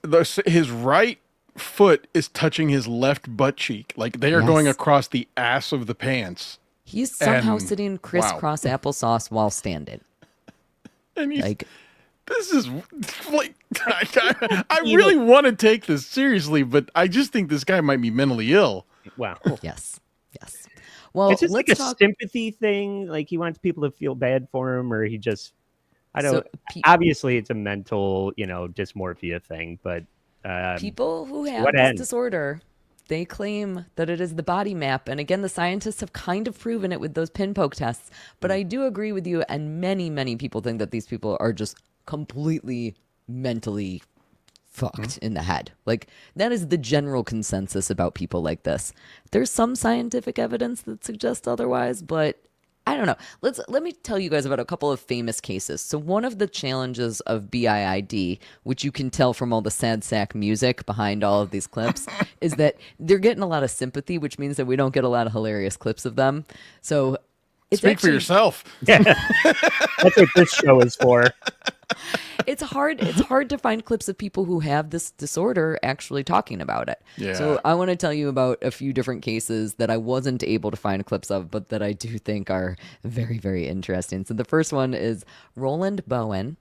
[SPEAKER 3] his right foot is touching his left butt cheek. Like they are
[SPEAKER 1] Yes.
[SPEAKER 3] going across the ass of the pants.
[SPEAKER 1] He's somehow
[SPEAKER 3] And-
[SPEAKER 1] sitting crisscross applesauce while standing.
[SPEAKER 3] And he's
[SPEAKER 1] Like,
[SPEAKER 3] this is like I really want to take this seriously, but I just think this guy might be mentally ill.
[SPEAKER 2] Wow.
[SPEAKER 1] yes. Well,
[SPEAKER 2] It's just
[SPEAKER 1] let's
[SPEAKER 2] like a
[SPEAKER 1] talk.
[SPEAKER 2] sympathy thing. Like he wants people to feel bad for him, or he just, I don't.
[SPEAKER 1] So,
[SPEAKER 2] Obviously, it's a mental, dysmorphia thing. But
[SPEAKER 1] people who have
[SPEAKER 2] what
[SPEAKER 1] this
[SPEAKER 2] end?
[SPEAKER 1] disorder, they claim that it is the body map. And again, the scientists have kind of proven it with those pin poke tests. But I do agree with you, and many, many people think that these people are just completely mentally fucked in the head. Like, that is the general consensus about people like this. There's some scientific evidence that suggests otherwise, but I don't know. Let me tell you guys about a couple of famous cases. So one of the challenges of BIID, which you can tell from all the sad sack music behind all of these clips, is that they're getting a lot of sympathy, which means that we don't get a lot of hilarious clips of them. So it's
[SPEAKER 3] Speak for
[SPEAKER 1] actually-
[SPEAKER 3] yourself.
[SPEAKER 2] that's what this show is for.
[SPEAKER 1] It's hard to find clips of people who have this disorder actually talking about it.
[SPEAKER 3] Yeah.
[SPEAKER 1] So I want to tell you about a few different cases that I wasn't able to find clips of, but that I do think are very, very interesting. So the first one is Roland Bowen,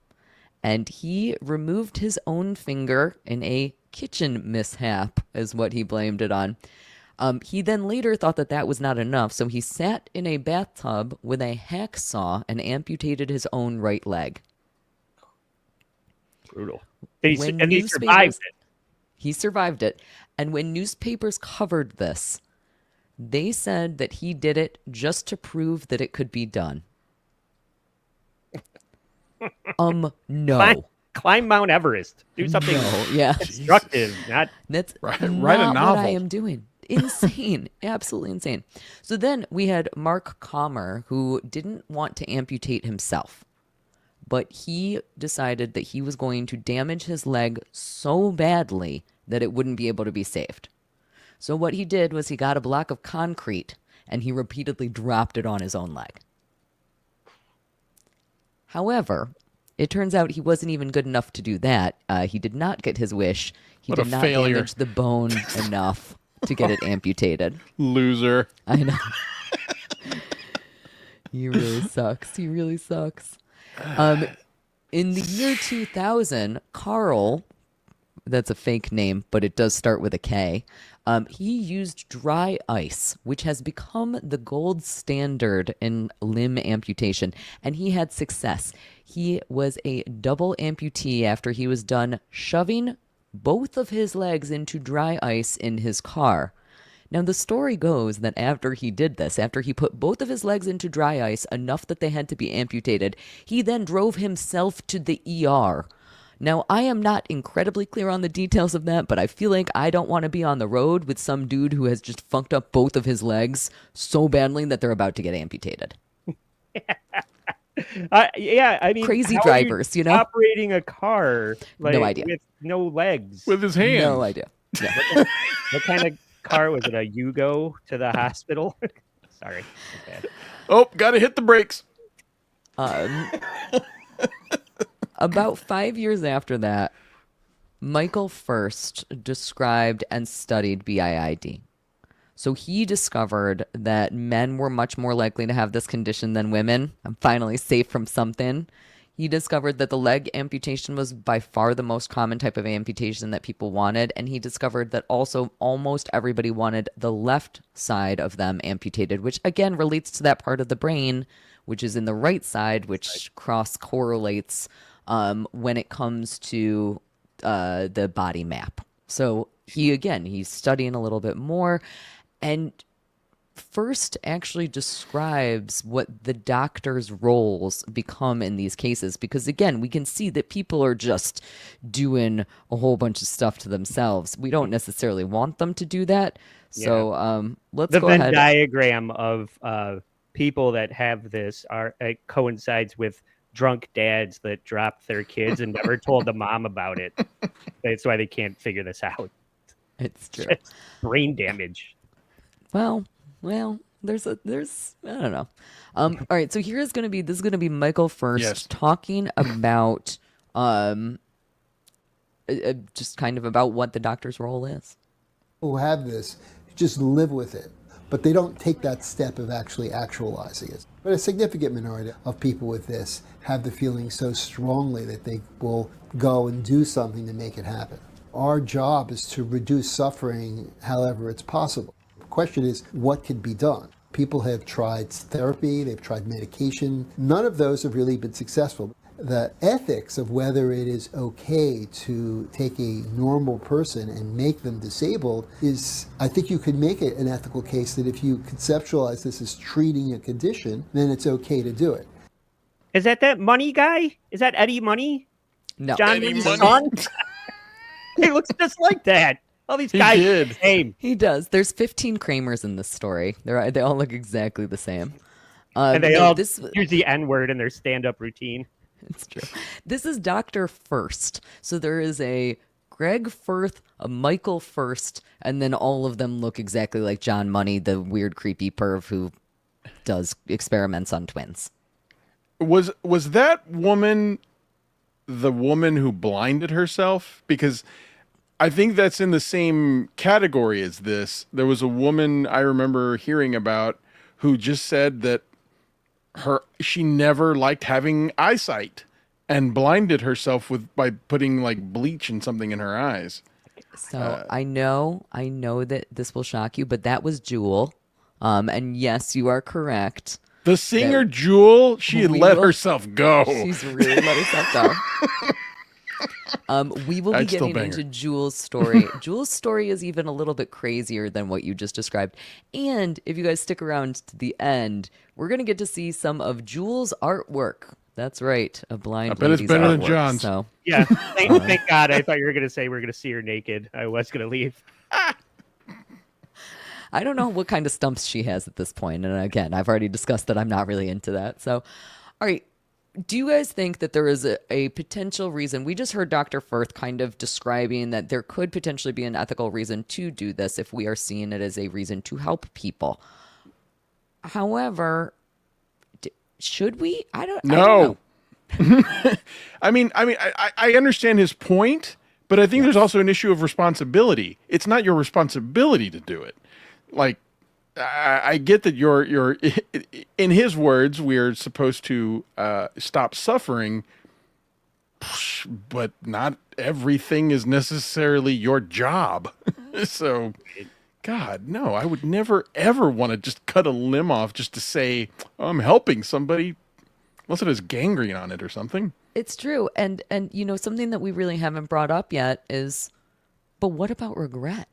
[SPEAKER 1] and he removed his own finger in a kitchen mishap, is what he blamed it on. He then later thought that that was not enough, so he sat in a bathtub with a hacksaw and amputated his own right leg.
[SPEAKER 2] Brutal.
[SPEAKER 1] When
[SPEAKER 2] And he
[SPEAKER 1] newspapers-
[SPEAKER 2] survived it.
[SPEAKER 1] He survived it. And when newspapers covered this, they said that he did it just to prove that it could be done. No.
[SPEAKER 2] Climb Mount Everest. Do something
[SPEAKER 1] No, yeah.
[SPEAKER 2] constructive, not
[SPEAKER 1] That's
[SPEAKER 3] Write
[SPEAKER 1] not
[SPEAKER 3] a
[SPEAKER 1] what I
[SPEAKER 3] novel.
[SPEAKER 1] am doing. Insane. Absolutely insane. So then we had Mark Comer, who didn't want to amputate himself, but he decided that he was going to damage his leg so badly that it wouldn't be able to be saved. So what he did was he got a block of concrete and he repeatedly dropped it on his own leg. However, it turns out he wasn't even good enough to do that. He did not get his wish. He
[SPEAKER 3] What a
[SPEAKER 1] did not
[SPEAKER 3] failure.
[SPEAKER 1] damage the bone enough to get it amputated.
[SPEAKER 3] Loser.
[SPEAKER 1] I know. He really sucks. He really sucks. In the year 2000, Carl, that's a fake name, but it does start with a K. He used dry ice, which has become the gold standard in limb amputation, and he had success. He was a double amputee after he was done shoving both of his legs into dry ice in his car. Now, the story goes that after he did this, after he put both of his legs into dry ice enough that they had to be amputated, he then drove himself to the ER. Now, I am not incredibly clear on the details of that, but I feel like I don't want to be on the road with some dude who has just funked up both of his legs so badly that they're about to get amputated.
[SPEAKER 2] Yeah, I mean,
[SPEAKER 1] Crazy
[SPEAKER 2] how are
[SPEAKER 1] drivers, you know?
[SPEAKER 2] operating a car
[SPEAKER 1] No idea.
[SPEAKER 2] with no legs.
[SPEAKER 3] With his hands.
[SPEAKER 1] No idea. Yeah.
[SPEAKER 2] What kind of car was it? A Yugo to the hospital? Sorry. Okay.
[SPEAKER 3] Oh, gotta hit the brakes.
[SPEAKER 1] About 5 years after that, Michael first described and studied BIID. So he discovered that men were much more likely to have this condition than women. I'm finally safe from something. He discovered that the leg amputation was by far the most common type of amputation that people wanted. And he discovered that also almost everybody wanted the left side of them amputated, which again relates to that part of the brain, which is in the right side, which cross correlates when it comes to the body map. So he's studying a little bit more and first actually describes what the doctor's roles become in these cases. Because again, we can see that people are just doing a whole bunch of stuff to themselves. We don't necessarily want them to do that. So let's
[SPEAKER 2] The
[SPEAKER 1] go
[SPEAKER 2] Venn
[SPEAKER 1] ahead.
[SPEAKER 2] diagram of people that have this coincides with drunk dads that dropped their kids and never told the mom about it. That's why they can't figure this out.
[SPEAKER 1] It's true.
[SPEAKER 2] It's brain damage.
[SPEAKER 1] Well, there's I don't know. All right, so this is going to be Michael first
[SPEAKER 3] Yes.
[SPEAKER 1] talking about just kind of about what the doctor's role is.
[SPEAKER 5] Who have this just live with it, but they don't take that step of actually actualizing it. But a significant minority of people with this have the feeling so strongly that they will go and do something to make it happen. Our job is to reduce suffering however it's possible. The question is, what can be done? People have tried therapy, they've tried medication. None of those have really been successful. The ethics of whether it is okay to take a normal person and make them disabled is, I think you could make it an ethical case that if you conceptualize this as treating a condition, then it's okay to do it.
[SPEAKER 2] Is that Money guy? Is that Eddie Money?
[SPEAKER 1] No,
[SPEAKER 2] John
[SPEAKER 3] Eddie
[SPEAKER 2] Lee's
[SPEAKER 3] Money.
[SPEAKER 2] son? He looks just like that. All these
[SPEAKER 3] He
[SPEAKER 2] guys
[SPEAKER 3] did.
[SPEAKER 2] are the same.
[SPEAKER 1] he does. There's 15 Kramers in this story. They all look exactly the same.
[SPEAKER 2] And they
[SPEAKER 1] no,
[SPEAKER 2] all
[SPEAKER 1] this
[SPEAKER 2] use the N-word in their stand-up routine.
[SPEAKER 1] It's true. This is Dr. First. So there is a Greg Firth, a Michael First, and then all of them look exactly like John Money, the weird, creepy perv who does experiments on twins.
[SPEAKER 3] Was that woman the woman who blinded herself? Because I think that's in the same category as this. There was a woman I remember hearing about who just said that she never liked having eyesight and blinded herself by putting like bleach and something in her eyes.
[SPEAKER 1] So I know that this will shock you, but that was Jewel. And yes, you are correct.
[SPEAKER 3] The singer Jewel, she had let
[SPEAKER 1] will-
[SPEAKER 3] herself go.
[SPEAKER 1] She's really let herself go. We will be
[SPEAKER 3] I'd still
[SPEAKER 1] getting
[SPEAKER 3] bang her.
[SPEAKER 1] into Jules' story. Jules' story is even a little bit crazier than what you just described. And if you guys stick around to the end, we're going to get to see some of Jules' artwork. That's right, a blind
[SPEAKER 3] I bet it's
[SPEAKER 1] lady's
[SPEAKER 3] better than
[SPEAKER 1] artwork.
[SPEAKER 3] John's.
[SPEAKER 1] So
[SPEAKER 2] Yeah, thank God. I thought you were going to say we're going to see her naked. I was going to leave.
[SPEAKER 1] I don't know what kind of stumps she has at this point. And again, I've already discussed that I'm not really into that. So, all right. Do you guys think that there is a potential reason? We just heard Dr. Firth kind of describing that there could potentially be an ethical reason to do this if we are seeing it as a reason to help people. However, should we? I don't
[SPEAKER 3] No.
[SPEAKER 1] know.
[SPEAKER 3] I understand his point, but I think there's also an issue of responsibility. It's not your responsibility to do it. Like, I get that you're in his words, we're supposed to stop suffering, but not everything is necessarily your job. So, God, no, I would never, ever want to just cut a limb off just to say, oh, I'm helping somebody, unless it has gangrene on it or something.
[SPEAKER 1] It's true. And something that we really haven't brought up yet is, but what about regret?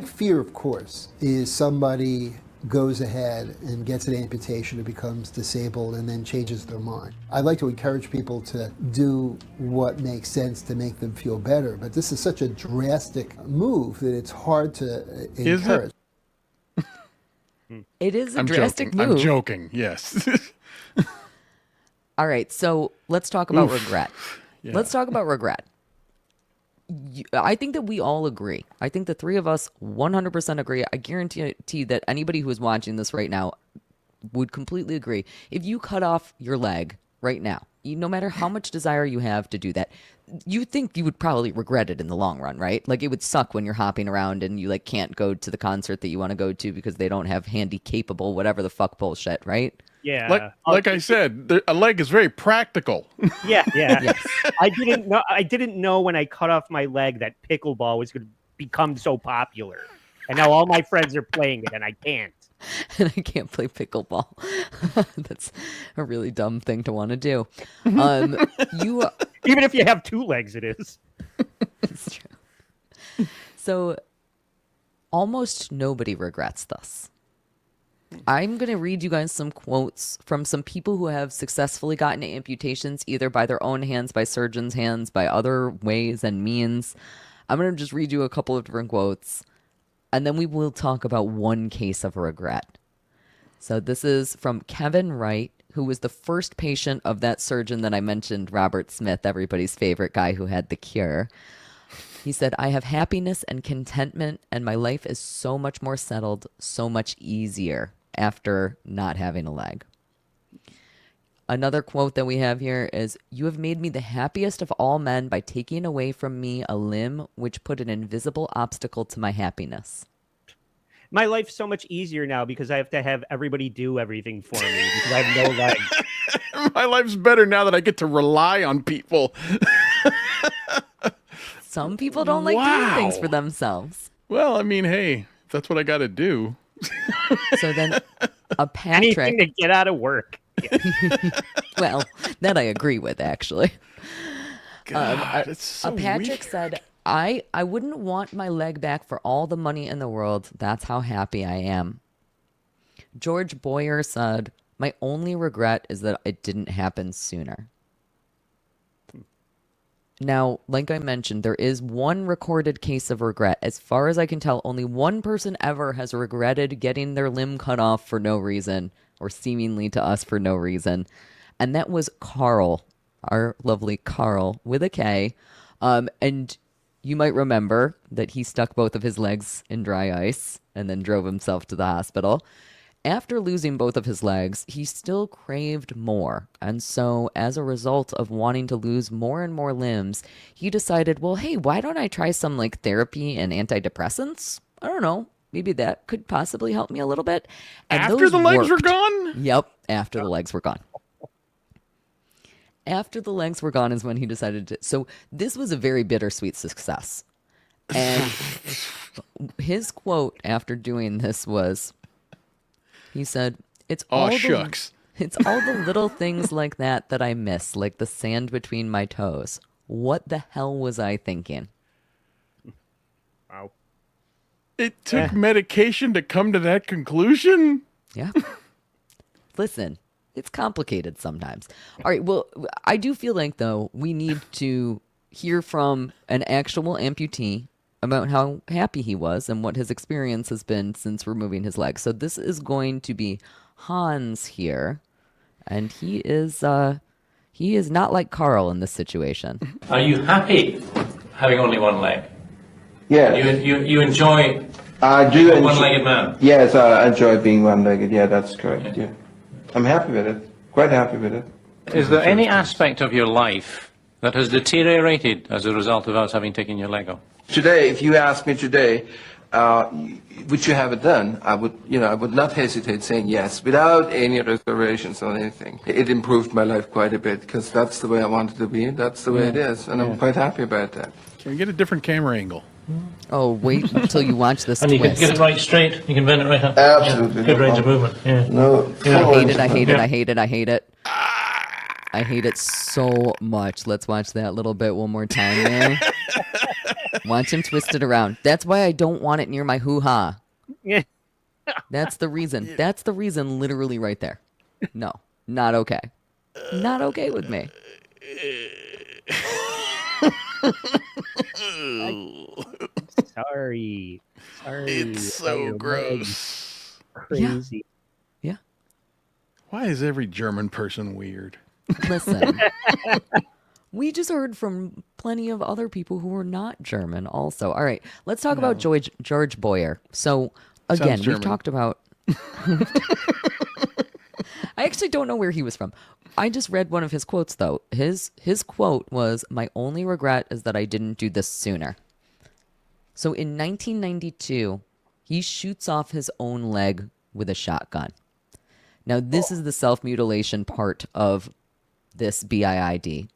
[SPEAKER 5] Fear, of course, is somebody goes ahead and gets an amputation and becomes disabled and then changes their mind. I like to encourage people to do what makes sense to make them feel better, but this is such a drastic move that it's hard to encourage.
[SPEAKER 1] It is a
[SPEAKER 3] I'm
[SPEAKER 1] drastic
[SPEAKER 3] joking.
[SPEAKER 1] move.
[SPEAKER 3] I'm joking, yes.
[SPEAKER 1] All right, so let's talk about regret.
[SPEAKER 3] Yeah.
[SPEAKER 1] Let's talk about regret. I think that we all agree. I think the three of us 100% agree. I guarantee that anybody who is watching this right now would completely agree. If you cut off your leg right now, no matter how much desire you have to do that, you think you would probably regret it in the long run, right? Like, it would suck when you're hopping around and you can't go to the concert that you want to go to because they don't have handy capable whatever the fuck bullshit, right?
[SPEAKER 2] Yeah,
[SPEAKER 3] like I said, a leg is very practical.
[SPEAKER 2] yeah.
[SPEAKER 1] Yes.
[SPEAKER 2] I didn't know when I cut off my leg that pickleball was going to become so popular, and now all my friends are playing it, and I can't.
[SPEAKER 1] And I can't play pickleball. That's a really dumb thing to want to do. You
[SPEAKER 2] Even if you have two legs, it is.
[SPEAKER 1] It's true. So almost nobody regrets this. I'm going to read you guys some quotes from some people who have successfully gotten amputations, either by their own hands, by surgeons' hands, by other ways and means. I'm going to just read you a couple of different quotes, and then we will talk about one case of regret. So this is from Kevin Wright, who was the first patient of that surgeon that I mentioned, Robert Smith, everybody's favorite guy who had the cure. He said, "I have happiness and contentment, and my life is so much more settled, so much easier after not having a leg." Another quote that we have here is, "You have made me the happiest of all men by taking away from me a limb which put an invisible obstacle to my happiness."
[SPEAKER 2] My life's so much easier now because I have to have everybody do everything for me because I have no legs.
[SPEAKER 3] My life's better now that I get to rely on people.
[SPEAKER 1] Some people don't like doing things for themselves.
[SPEAKER 3] Well, I mean, hey, that's what I got to do.
[SPEAKER 1] So then a
[SPEAKER 2] Anything
[SPEAKER 1] Patrick,
[SPEAKER 2] to get out of work.
[SPEAKER 1] well, that I agree with, actually.
[SPEAKER 3] God, it's so
[SPEAKER 1] A Patrick
[SPEAKER 3] weak.
[SPEAKER 1] said, I wouldn't want my leg back for all the money in the world. That's how happy I am. George Boyer said, "My only regret is that it didn't happen sooner." Now, like I mentioned, there is one recorded case of regret. As far as I can tell, only one person ever has regretted getting their limb cut off for no reason, or seemingly to us for no reason. And that was Carl, our lovely Carl with a K. And you might remember that he stuck both of his legs in dry ice and then drove himself to the hospital. After losing both of his legs, he still craved more. And so, as a result of wanting to lose more and more limbs, he decided, well, hey, why don't I try some therapy and antidepressants? I don't know. Maybe that could possibly help me a little bit. And
[SPEAKER 3] After
[SPEAKER 1] those
[SPEAKER 3] the legs were
[SPEAKER 1] worked.
[SPEAKER 3] gone?
[SPEAKER 1] Yep, after the legs were gone. After the legs were gone is when he decided to. So this was a very bittersweet success. And his quote after doing this was, he said, it's all
[SPEAKER 3] shucks.
[SPEAKER 1] It's all the little things like that that I miss, like the sand between my toes. What the hell was I thinking?
[SPEAKER 2] Wow.
[SPEAKER 3] It took medication to come to that conclusion?
[SPEAKER 1] Yeah. Listen, it's complicated sometimes. All right, well, I do feel like, though, we need to hear from an actual amputee about how happy he was and what his experience has been since removing his leg. So this is going to be Hans here, and he is not like Carl in this situation.
[SPEAKER 6] Are you happy having only one leg?
[SPEAKER 7] Yeah.
[SPEAKER 6] You enjoy
[SPEAKER 7] I do
[SPEAKER 6] being a
[SPEAKER 7] enjoy,
[SPEAKER 6] one-legged man?
[SPEAKER 7] yes, I enjoy being one-legged. Yeah, that's correct. Yeah. I'm happy with it. Quite happy with it.
[SPEAKER 6] Is there any aspect of your life that has deteriorated as a result of us having taken your leg off?
[SPEAKER 7] Today, if you ask me today, would you have it done? I would not hesitate saying yes, without any reservations or anything. It improved my life quite a bit, because that's the way I wanted to be. That's the way it is, and I'm quite happy about that.
[SPEAKER 3] Can we get a different camera angle?
[SPEAKER 1] Oh, wait until you watch this
[SPEAKER 6] And you can
[SPEAKER 1] twist.
[SPEAKER 6] get it right straight, you can bend it right up.
[SPEAKER 7] Absolutely.
[SPEAKER 6] Good range of movement, yeah.
[SPEAKER 7] No.
[SPEAKER 1] I hate it, I hate it, I hate it, I hate it. I hate it so much. Let's watch that little bit one more time there. Watch him twist it around. That's why I don't want it near my hoo-ha.
[SPEAKER 2] Yeah.
[SPEAKER 1] That's the reason. That's the reason literally right there. No, not okay. Not okay with me.
[SPEAKER 2] Sorry.
[SPEAKER 3] It's
[SPEAKER 2] Oh,
[SPEAKER 3] so
[SPEAKER 2] your
[SPEAKER 3] gross.
[SPEAKER 2] Crazy.
[SPEAKER 1] Yeah.
[SPEAKER 3] Why is every German person weird?
[SPEAKER 1] Listen. We just heard from plenty of other people who are not German also. All right, let's talk about George Boyer. So, again,
[SPEAKER 3] Sounds
[SPEAKER 1] we've
[SPEAKER 3] German.
[SPEAKER 1] talked about... I actually don't know where he was from. I just read one of his quotes, though. His quote was, "My only regret is that I didn't do this sooner." So in 1992, he shoots off his own leg with a shotgun. Now, this is the self-mutilation part of this BIID.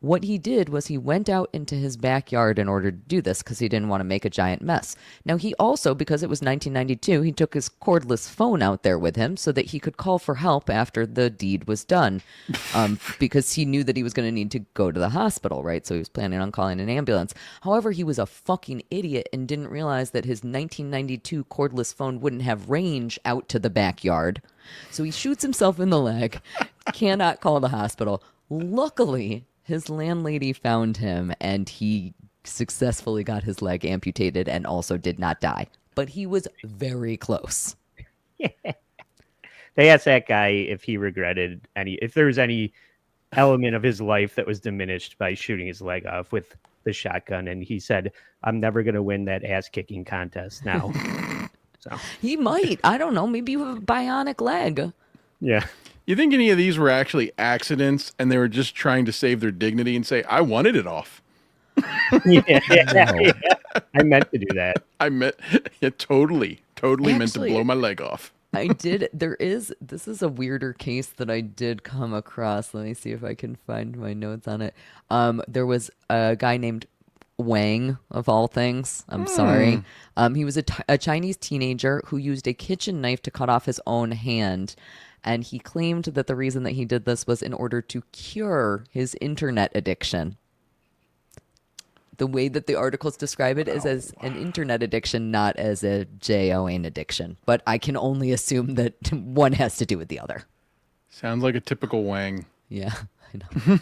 [SPEAKER 1] What he did was he went out into his backyard in order to do this because he didn't want to make a giant mess. Now, he also, because it was 1992, he took his cordless phone out there with him so that he could call for help after the deed was done, because he knew that he was going to need to go to the hospital, right? So he was planning on calling an ambulance. However, he was a fucking idiot and didn't realize that his 1992 cordless phone wouldn't have range out to the backyard. So he shoots himself in the leg, cannot call the hospital. Luckily, his landlady found him, and he successfully got his leg amputated and also did not die. But he was very close.
[SPEAKER 2] They asked that guy if he regretted if there was any element of his life that was diminished by shooting his leg off with the shotgun, and he said, "I'm never going to win that ass-kicking contest now." So
[SPEAKER 1] He might. I don't know. Maybe you have a bionic leg.
[SPEAKER 2] yeah.
[SPEAKER 3] You think any of these were actually accidents and they were just trying to save their dignity and say, I wanted it off?
[SPEAKER 2] Yeah. I meant to do that.
[SPEAKER 3] I meant, totally meant to
[SPEAKER 1] Actually,
[SPEAKER 3] blow my leg off.
[SPEAKER 1] I did. This is a weirder case that I did come across. Let me see if I can find my notes on it. There was a guy named Wang, of all things. I'm sorry. He was a Chinese teenager who used a kitchen knife to cut off his own hand. And he claimed that the reason that he did this was in order to cure his internet addiction. The way that the articles describe it is as an internet addiction, not as a JOAN addiction. But I can only assume that one has to do with the other.
[SPEAKER 3] Sounds like a typical Wang.
[SPEAKER 1] Yeah, I know.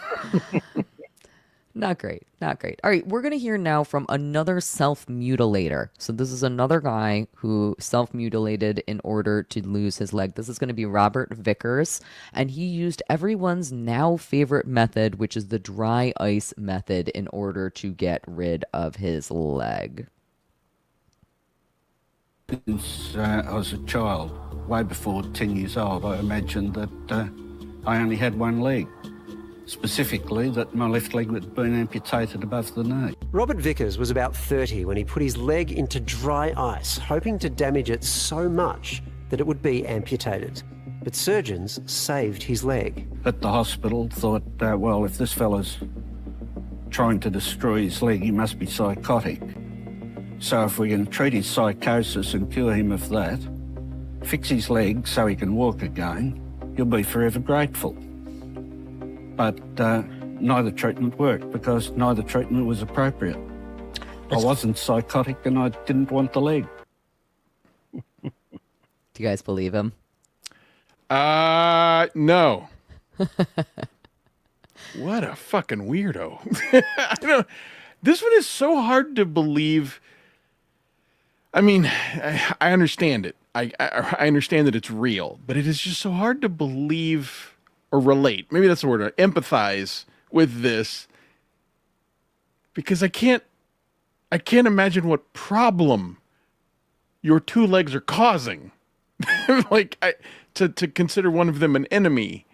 [SPEAKER 1] Not great. Not great. All right, we're going to hear now from another self-mutilator. So this is another guy who self-mutilated in order to lose his leg. This is going to be Robert Vickers, and he used everyone's now favorite method, which is the dry ice method, in order to get rid of his leg.
[SPEAKER 8] Since I was a child, way before 10 years old, I imagined that I only had one leg. Specifically, that my left leg had been amputated above the knee.
[SPEAKER 9] Robert Vickers was about 30 when he put his leg into dry ice, hoping to damage it so much that it would be amputated. But surgeons saved his leg.
[SPEAKER 8] At the hospital, thought, well, if this fella's trying to destroy his leg, he must be psychotic. So if we can treat his psychosis and cure him of that, fix his leg so he can walk again, you'll be forever grateful. But neither treatment worked because neither treatment was appropriate. I wasn't psychotic and I didn't want the leg.
[SPEAKER 1] Do you guys believe him?
[SPEAKER 3] No. What a fucking weirdo. I don't, this one is so hard to believe. I mean, I understand it. I understand that it's real, but it is just so hard to believe or relate. Maybe that's the word. Empathize with this because I can't imagine what problem your two legs are causing. Like to consider one of them an enemy.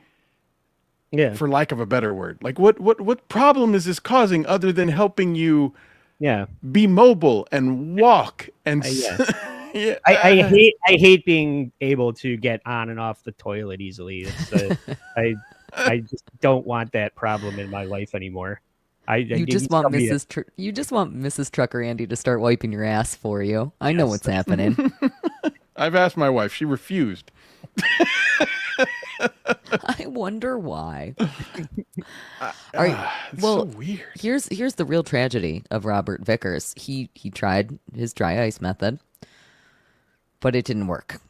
[SPEAKER 2] Yeah.
[SPEAKER 3] For lack of a better word. Like what problem is this causing other than helping you be mobile and walk and
[SPEAKER 2] yeah. I hate being able to get on and off the toilet easily. It's, I just don't want that problem in my life anymore.
[SPEAKER 1] You just want Mrs. Trucker Andy to start wiping your ass for you. I know what's happening.
[SPEAKER 3] I've asked my wife. She refused.
[SPEAKER 1] I wonder why. All right. Well,
[SPEAKER 3] so weird.
[SPEAKER 1] Here's the real tragedy of Robert Vickers. He tried his dry ice method, but it didn't work.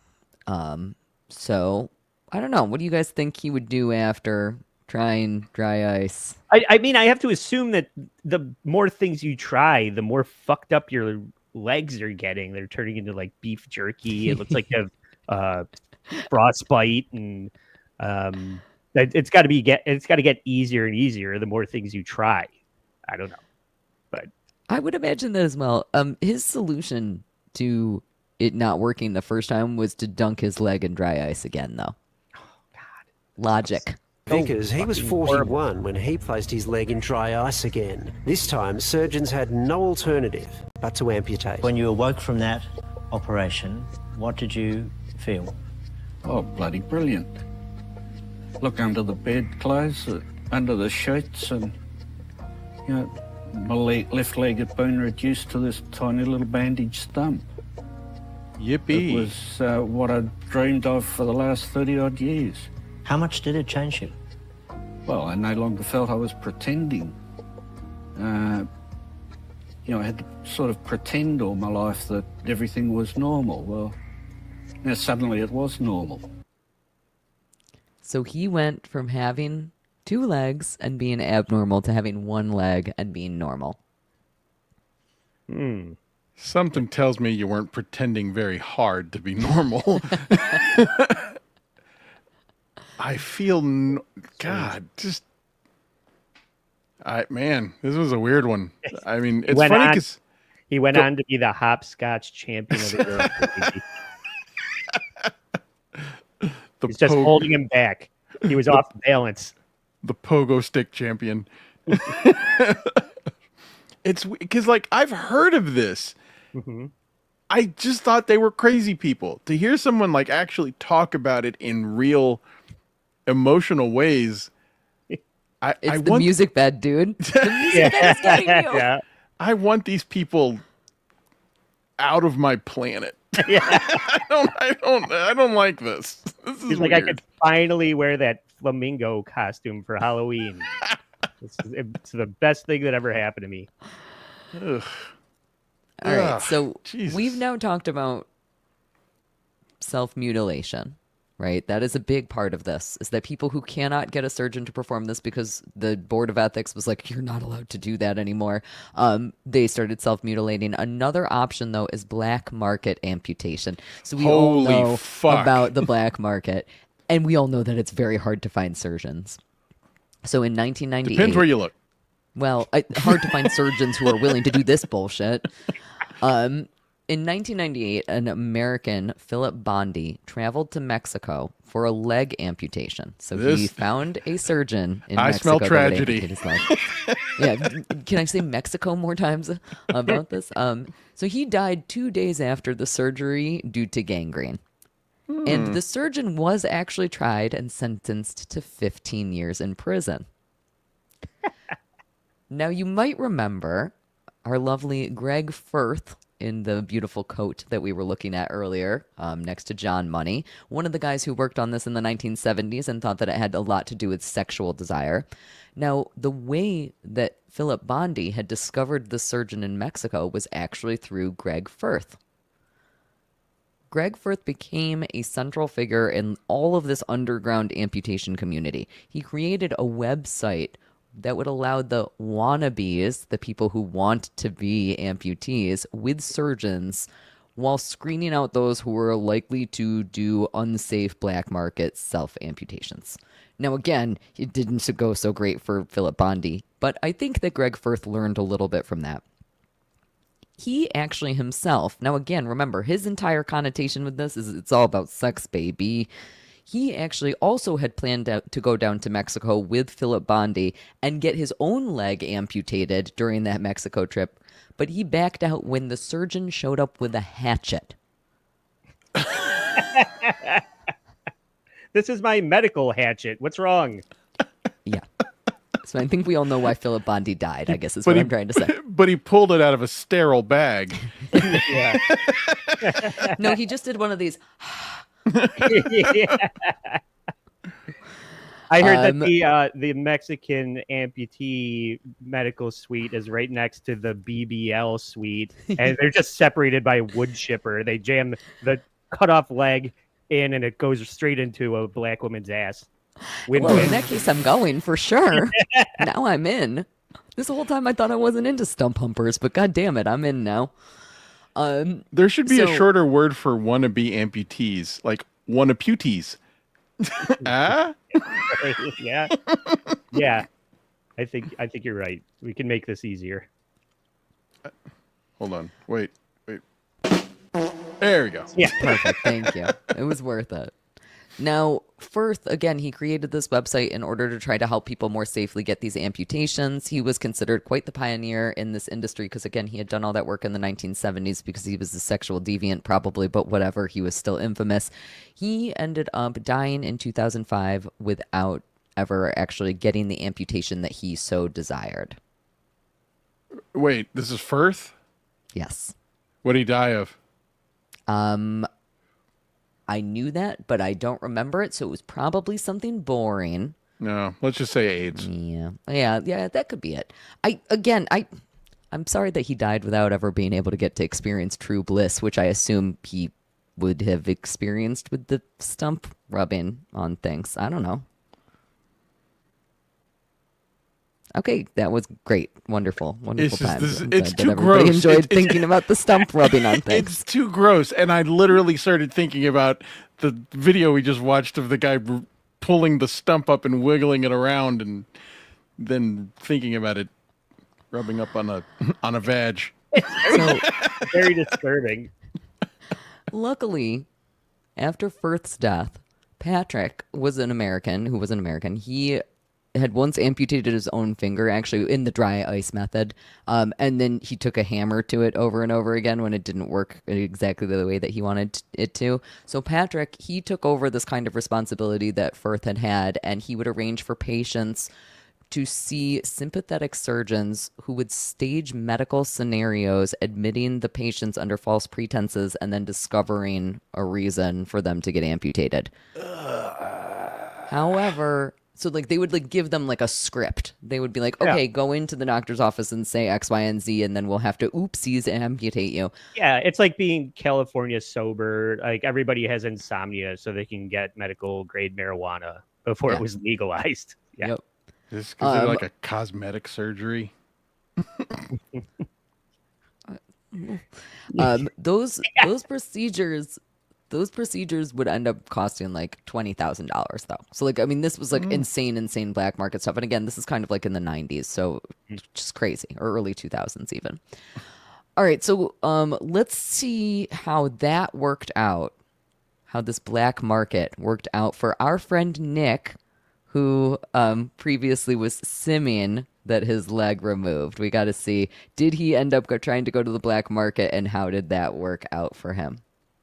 [SPEAKER 1] So I don't know. What do you guys think he would do after trying dry ice?
[SPEAKER 2] I mean, I have to assume that the more things you try, the more fucked up your legs are getting. They're turning into like beef jerky. It looks like you have frostbite, and it's got to get easier and easier the more things you try. I don't know, but
[SPEAKER 1] I would imagine that as well. His solution to it not working the first time was to dunk his leg in dry ice again, though. Oh God, logic.
[SPEAKER 9] Because he was 41 when he placed his leg in dry ice again. This time, surgeons had no alternative but to amputate.
[SPEAKER 10] When you awoke from that operation, what did you feel?
[SPEAKER 8] Oh, bloody brilliant. Look under the bedclothes, under the sheets, and, you know, my left leg had been reduced to this tiny little bandage stump.
[SPEAKER 3] Yippee.
[SPEAKER 8] It was what I'd dreamed of for the last 30-odd years.
[SPEAKER 10] How much did it change you?
[SPEAKER 8] Well, I no longer felt I was pretending. I had to sort of pretend all my life that everything was normal. Well, now suddenly it was normal.
[SPEAKER 1] So he went from having two legs and being abnormal to having one leg and being normal.
[SPEAKER 3] Something tells me you weren't pretending very hard to be normal. I feel, God, just, man, this was a weird one. I mean, it's funny because
[SPEAKER 2] he went on to be the hopscotch champion of the world. He's just holding him back. He was off balance.
[SPEAKER 3] The pogo stick champion. It's because, like, I've heard of this. Mm-hmm. I just thought they were crazy people. To hear someone like actually talk about it in real emotional ways.
[SPEAKER 1] It's the music bed, dude. The music bed is getting you.
[SPEAKER 2] Yeah.
[SPEAKER 3] I want these people out of my planet.
[SPEAKER 2] Yeah.
[SPEAKER 3] I don't like this. This is
[SPEAKER 2] He's like,
[SPEAKER 3] weird.
[SPEAKER 2] I could finally wear that flamingo costume for Halloween. It's the best thing that ever happened to me.
[SPEAKER 3] Ugh.
[SPEAKER 1] All right, so
[SPEAKER 3] Jesus.
[SPEAKER 1] we've now talked about self-mutilation, right? That is a big part of this, is that people who cannot get a surgeon to perform this because the Board of Ethics was like, you're not allowed to do that anymore, they started self-mutilating. Another option, though, is black market amputation. So we all know about the black market, and we all know that it's very hard to find surgeons. So in 1998...
[SPEAKER 3] Depends where you look.
[SPEAKER 1] Well, hard to find surgeons who are willing to do this bullshit. In 1998, an American, Philip Bondi, traveled to Mexico for a leg amputation. So he found a surgeon in Mexico.
[SPEAKER 3] I smell tragedy.
[SPEAKER 1] His leg. Yeah, can I say Mexico more times about this? So he died 2 days after the surgery due to gangrene. And the surgeon was actually tried and sentenced to 15 years in prison. Now, you might remember our lovely Greg Firth in the beautiful coat that we were looking at earlier, next to John Money, one of the guys who worked on this in the 1970s and thought that it had a lot to do with sexual desire. Now, the way that Philip Bondi had discovered the surgeon in Mexico was actually through Greg Firth. Greg Firth became a central figure in all of this underground amputation community. He created a website that would allow the wannabes, the people who want to be amputees, with surgeons while screening out those who were likely to do unsafe black market self-amputations. Now, again, it didn't go so great for Philip Bondi, but I think that Greg Firth learned a little bit from that. He actually himself, now again, remember, his entire connotation with this is it's all about sex, baby. He actually also had planned to go down to Mexico with Philip Bondi and get his own leg amputated during that Mexico trip, but he backed out when the surgeon showed up with a hatchet.
[SPEAKER 2] This is my medical hatchet. What's wrong?
[SPEAKER 1] Yeah. So I think we all know why Philip Bondi died, I guess is what I'm trying to say.
[SPEAKER 3] But he pulled it out of a sterile bag.
[SPEAKER 2] Yeah.
[SPEAKER 1] No, he just did one of these.
[SPEAKER 2] Yeah. I heard that the Mexican amputee medical suite is right next to the BBL suite, and they're just separated by a wood chipper. They jam the cut off leg in, and it goes straight into a black woman's ass.
[SPEAKER 1] Well, in that case, I'm going for sure. Now I'm in. This whole time I thought I wasn't into stump humpers, but god damn it, I'm in now.
[SPEAKER 3] There should be a shorter word for wannabe amputees, like wannaputees. Ah?
[SPEAKER 2] Yeah. Yeah. I think you're right. We can make this easier.
[SPEAKER 3] Hold on. Wait. There we go.
[SPEAKER 2] Yeah.
[SPEAKER 1] Perfect. Thank you. It was worth it. Now, Firth, again, he created this website in order to try to help people more safely get these amputations. He was considered quite the pioneer in this industry because, again, he had done all that work in the 1970s because he was a sexual deviant, probably, but whatever, he was still infamous. He ended up dying in 2005 without ever actually getting the amputation that he so desired.
[SPEAKER 3] Wait, this is Firth?
[SPEAKER 1] Yes.
[SPEAKER 3] What did he die of?
[SPEAKER 1] I knew that, but I don't remember it, so it was probably something boring.
[SPEAKER 3] No, let's just say AIDS.
[SPEAKER 1] Yeah, that could be it. I'm sorry that he died without ever being able to get to experience true bliss, which I assume he would have experienced with the stump rubbing on things. I don't know. Okay, that was great. Wonderful times.
[SPEAKER 3] It's too gross.
[SPEAKER 1] Enjoyed thinking about the stump rubbing on things.
[SPEAKER 3] It's too gross. And I literally started thinking about the video we just watched of the guy pulling the stump up and wiggling it around, and then thinking about it rubbing up on a vag.
[SPEAKER 2] So, very disturbing.
[SPEAKER 1] Luckily, after Firth's death, Patrick was an American who was an American. He had once amputated his own finger, actually, in the dry ice method. And then he took a hammer to it over and over again when it didn't work exactly the way that he wanted it to. So Patrick, he took over this kind of responsibility that Firth had, and he would arrange for patients to see sympathetic surgeons who would stage medical scenarios, admitting the patients under false pretenses and then discovering a reason for them to get amputated. However, so they would give them a script. They would be like, okay, go into the doctor's office and say X, Y, and Z, and then we'll have to oopsies amputate you.
[SPEAKER 2] Yeah, it's like being California sober. Like everybody has insomnia, so they can get medical grade marijuana before it was legalized. Yeah.
[SPEAKER 1] Yep.
[SPEAKER 3] Is this considered like a cosmetic surgery?
[SPEAKER 1] Those procedures would end up costing $20,000 though. So this was insane black market stuff. And again, this is kind of in the 90s, so just crazy, or early 2000s even. All right, so let's see how that worked out, how this black market worked out for our friend Nick, who previously was simming that his leg removed. We got to see, did he end up trying to go to the black market, and how did that work out for him?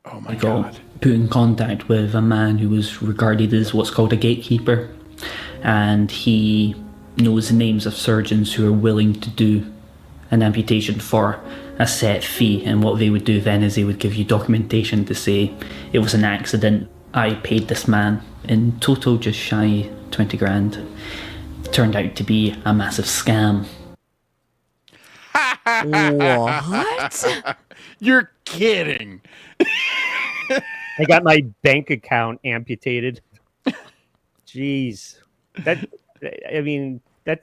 [SPEAKER 3] Oh my God.
[SPEAKER 4] Put in contact with a man who was regarded as what's called a gatekeeper, and he knows the names of surgeons who are willing to do an amputation for a set fee, and what they would do then is they would give you documentation to say it was an accident. I paid this man in total just shy 20 grand. Turned out to be a massive scam.
[SPEAKER 1] What?
[SPEAKER 3] You're kidding.
[SPEAKER 2] I got my bank account amputated. Jeez.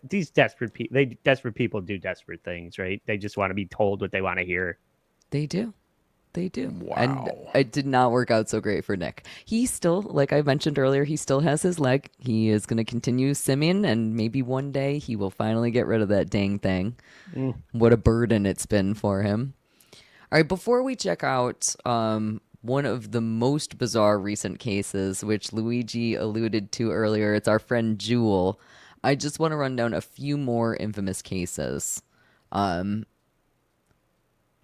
[SPEAKER 2] These desperate people do desperate things, right? They just want to be told what they want to hear.
[SPEAKER 1] They do.
[SPEAKER 3] Wow.
[SPEAKER 1] And it did not work out so great for Nick. He still, like I mentioned earlier, he still has his leg. He is going to continue simming, and maybe one day he will finally get rid of that dang thing. What a burden it's been for him. All right, before we check out one of the most bizarre recent cases, which Luigi alluded to earlier, it's our friend Jewel. I just want to run down a few more infamous cases.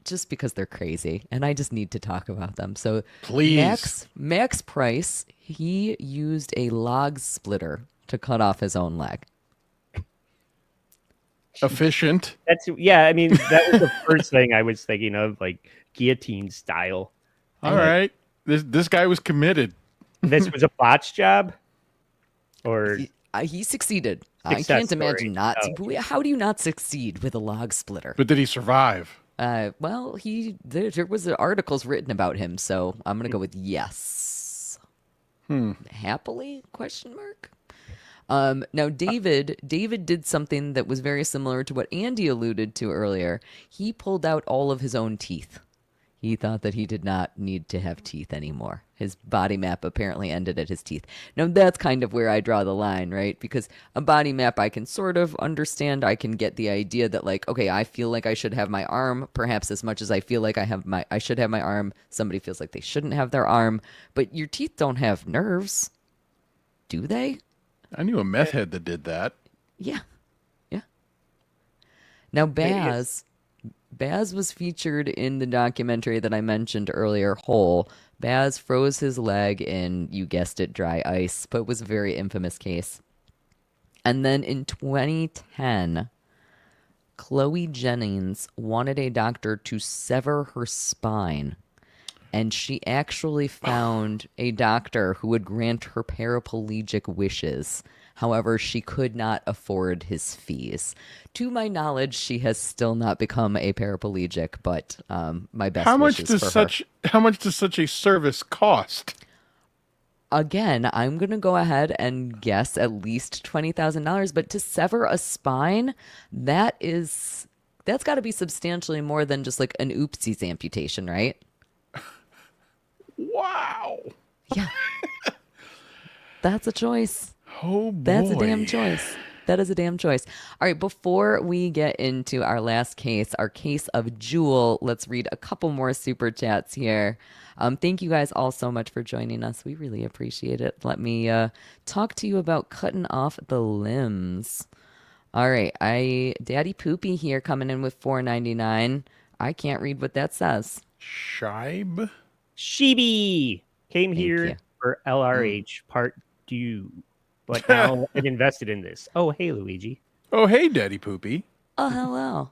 [SPEAKER 1] Just because they're crazy, and I just need to talk about them. So
[SPEAKER 3] please,
[SPEAKER 1] Max Price, he used a log splitter to cut off his own leg.
[SPEAKER 3] Efficient.
[SPEAKER 2] That was the first thing I was thinking of, like guillotine style.
[SPEAKER 3] All right, this guy was committed.
[SPEAKER 2] This was a botch job, or
[SPEAKER 1] he succeeded. I can't imagine not. How do you not succeed with a log splitter?
[SPEAKER 3] But did he survive?
[SPEAKER 1] Well, there was articles written about him, so I'm gonna go with yes. Happily? Question mark. Now David did something that was very similar to what Andy alluded to earlier. He pulled out all of his own teeth. He thought that he did not need to have teeth anymore. His body map apparently ended at his teeth. Now, that's kind of where I draw the line, right? Because a body map I can sort of understand. I can get the idea that, like, okay, I feel like I should have my arm, perhaps as much as I feel like I should have my arm. Somebody feels like they shouldn't have their arm. But your teeth don't have nerves, do they?
[SPEAKER 3] I knew a meth head that did that.
[SPEAKER 1] Yeah. Now, Baz was featured in the documentary that I mentioned earlier, Hole. Baz froze his leg in, you guessed it, dry ice, but it was a very infamous case. And then in 2010, Chloe Jennings wanted a doctor to sever her spine, and she actually found a doctor who would grant her paraplegic wishes. However, she could not afford his fees. To my knowledge, she has still not become a paraplegic, but my best wishes for her.
[SPEAKER 3] How much does such a service cost?
[SPEAKER 1] Again, I'm going to go ahead and guess at least $20,000, but to sever a spine, that's got to be substantially more than just like an oopsies amputation, right?
[SPEAKER 3] Wow.
[SPEAKER 1] Yeah. That's a choice.
[SPEAKER 3] Oh, boy.
[SPEAKER 1] That's a damn choice. That is a damn choice. All right, before we get into our last case, our case of Jewel, let's read a couple more super chats here. Thank you guys all so much for joining us. We really appreciate it. Let me talk to you about cutting off the limbs. All right, Daddy Poopy here coming in with $4.99. I can't read what that says.
[SPEAKER 3] Shibe?
[SPEAKER 2] Shibi came here for LRH part 2. But now I've invested in this. Oh, hey, Luigi.
[SPEAKER 3] Oh, hey, Daddy Poopy.
[SPEAKER 1] Oh,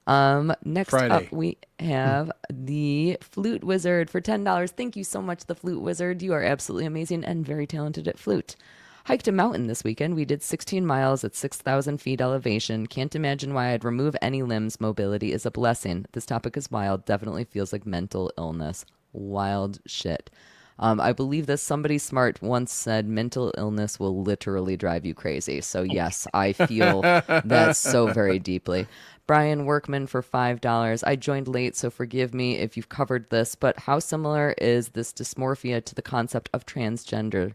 [SPEAKER 1] hello. Next
[SPEAKER 3] Friday.
[SPEAKER 1] up, we have the Flute Wizard for $10. Thank you so much, the Flute Wizard. You are absolutely amazing and very talented at flute. Hiked a mountain this weekend. We did 16 miles at 6,000 feet elevation. Can't imagine why I'd remove any limbs. Mobility is a blessing. This topic is wild. Definitely feels like mental illness. Wild shit. I believe that somebody smart once said mental illness will literally drive you crazy. So yes, I feel that so very deeply. Brian Workman for $5. I joined late, so forgive me if you've covered this, but how similar is this dysmorphia to the concept of transgender?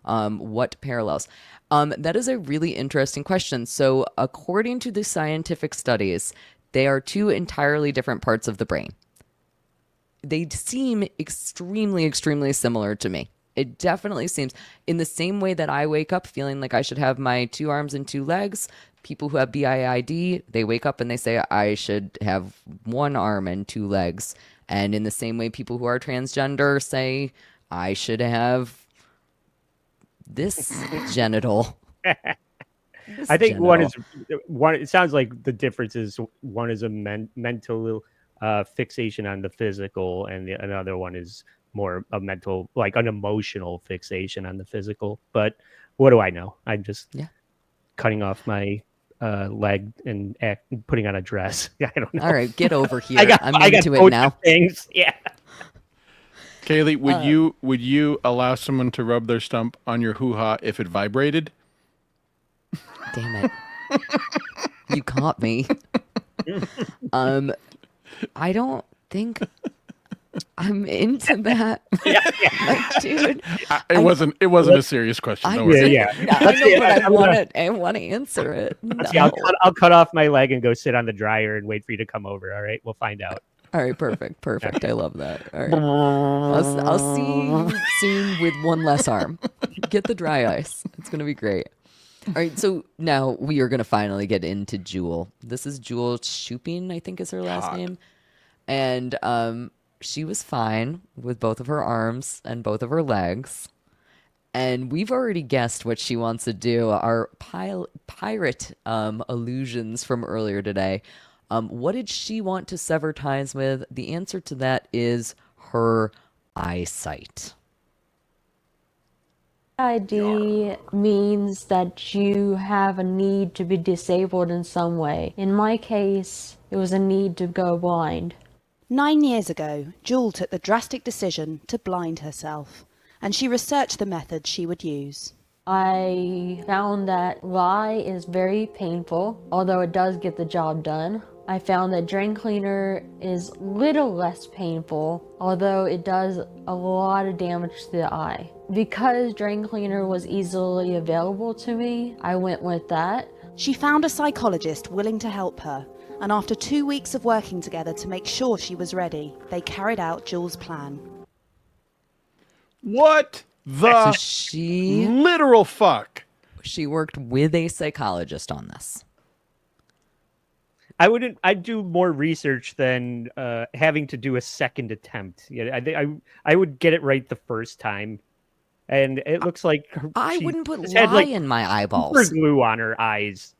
[SPEAKER 1] What parallels? That is a really interesting question. So according to the scientific studies, they are two entirely different parts of the brain. They seem extremely, extremely similar to me. It definitely seems in the same way that I wake up feeling like I should have my 2 arms and 2 legs. People who have BIID, they wake up and they say I should have 1 arm and 2 legs. And in the same way, people who are transgender say I should have this genital.
[SPEAKER 2] I think one
[SPEAKER 1] genital.
[SPEAKER 2] is one. It sounds like the difference is one is a mental fixation on the physical, and another one is more a mental, like an emotional fixation on the physical. But what do I know? I'm just cutting off my leg and putting on a dress. I don't know.
[SPEAKER 1] All right, get over here. I'm
[SPEAKER 2] I got
[SPEAKER 1] into it
[SPEAKER 2] both
[SPEAKER 1] now.
[SPEAKER 2] things. Yeah.
[SPEAKER 3] Cayley, would you allow someone to rub their stump on your hoo-ha if it vibrated?
[SPEAKER 1] Damn it. You caught me. I don't think I'm into that. Like, dude.
[SPEAKER 3] It wasn't a serious question. Don't worry.
[SPEAKER 2] Yeah.
[SPEAKER 1] I know, but I want to answer it. No.
[SPEAKER 2] I'll cut off my leg and go sit on the dryer and wait for you to come over. All right, we'll find out.
[SPEAKER 1] All right, perfect. I love that. All right, I'll see you soon with one less arm. Get the dry ice. It's gonna be great. All right, so now we are gonna finally get into Jewel. This is Jewel Shupin, I think is her last name, and she was fine with both of her arms and both of her legs. And we've already guessed what she wants to do. Our pirate illusions from earlier today. What did she want to sever ties with? The answer to that is her eyesight.
[SPEAKER 11] BIID means that you have a need to be disabled in some way. In my case, it was a need to go blind.
[SPEAKER 12] 9 years ago, Jewel took the drastic decision to blind herself, and she researched the methods she would use.
[SPEAKER 11] I found that lye is very painful, although it does get the job done. I found that drain cleaner is little less painful, although it does a lot of damage to the eye. Because drain cleaner was easily available to me, I went with that.
[SPEAKER 12] She found a psychologist willing to help her, and after 2 weeks of working together to make sure she was ready, they carried out Jewel's plan.
[SPEAKER 3] What the literal fuck?
[SPEAKER 1] She worked with a psychologist on this.
[SPEAKER 2] I'd do more research than having to do a second attempt. Yeah, I would get it right the first time. And it looks like
[SPEAKER 1] I wouldn't put lye in my eyeballs.
[SPEAKER 2] Super glue on her eyes.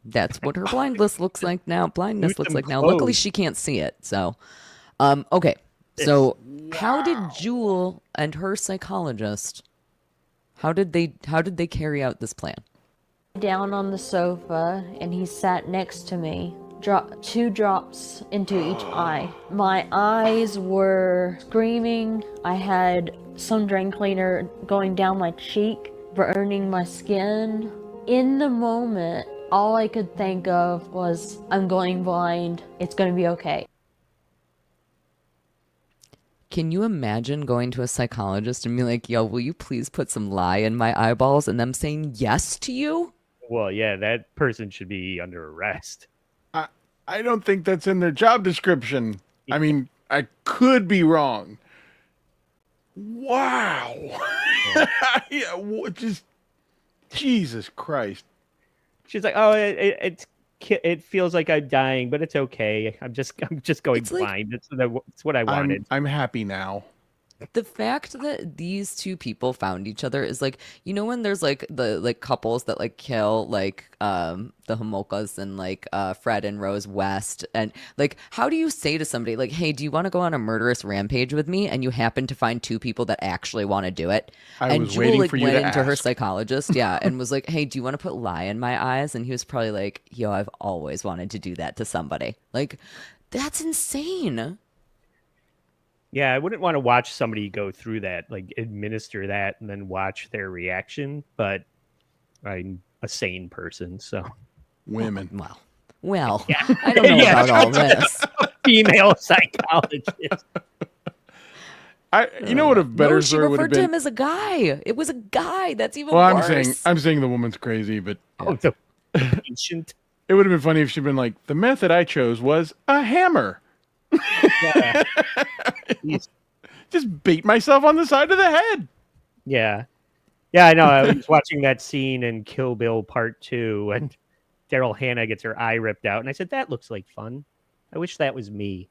[SPEAKER 1] That's what her blindness looks like now. Blindness looks like now. Luckily, she can't see it. So, okay. So, how did Jewel and her psychologist? How did they carry out this plan?
[SPEAKER 11] Down on the sofa, and he sat next to me. Drop 2 drops into each eye. My eyes were screaming. I had some drain cleaner going down my cheek, burning my skin. In the moment, all I could think of was, I'm going blind. It's going to be okay.
[SPEAKER 1] Can you imagine going to a psychologist and be like, yo, will you please put some lye in my eyeballs, and them saying yes to you?
[SPEAKER 2] Well, yeah, that person should be under arrest.
[SPEAKER 3] I don't think that's in their job description. I mean, I could be wrong. Wow. Yeah, just Jesus Christ.
[SPEAKER 2] She's like, oh, it feels like I'm dying, but it's okay. I'm just going blind. It's what I wanted.
[SPEAKER 3] I'm happy now.
[SPEAKER 1] The fact that these two people found each other is like, you know, when there's like the like couples that like kill like the Homolkas and like Fred and Rose West, and like, how do you say to somebody like, hey, do you want to go on a murderous rampage with me? And you happen to find 2 people that actually want to do it. And Jewel like went into her psychologist, and was like, hey, do you want to put lye in my eyes? And he was probably like, yo, I've always wanted to do that to somebody. Like, that's insane.
[SPEAKER 2] Yeah, I wouldn't want to watch somebody go through that, like administer that and then watch their reaction, but I'm a sane person, so.
[SPEAKER 3] Women.
[SPEAKER 1] Well, yeah. I don't know about all this.
[SPEAKER 2] Female psychologist.
[SPEAKER 3] You know what a better story would have been?
[SPEAKER 1] She referred to him as a guy. It was a guy. That's even
[SPEAKER 3] worse.
[SPEAKER 1] Well,
[SPEAKER 3] I'm saying the woman's crazy, but
[SPEAKER 2] ancient.
[SPEAKER 3] It would have been funny if she'd been like, the method I chose was a hammer. Yeah. Just beat myself on the side of the head.
[SPEAKER 2] Yeah, I know. I was watching that scene in Kill Bill Part 2, and Daryl Hannah gets her eye ripped out, and I said, that looks like fun. I wish that was me.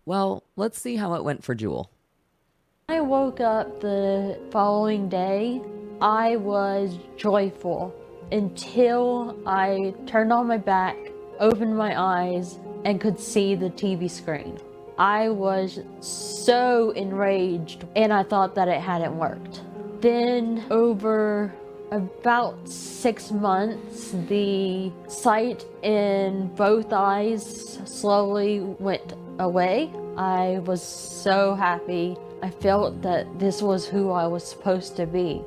[SPEAKER 1] Well, let's see how it went for Jewel.
[SPEAKER 11] I woke up the following day. I was joyful. until I turned on my back, opened my eyes, and could see the TV screen. I was so enraged, and I thought that it hadn't worked. Then over about 6 months, the sight in both eyes slowly went away. I was so happy. I felt that this was who I was supposed to be.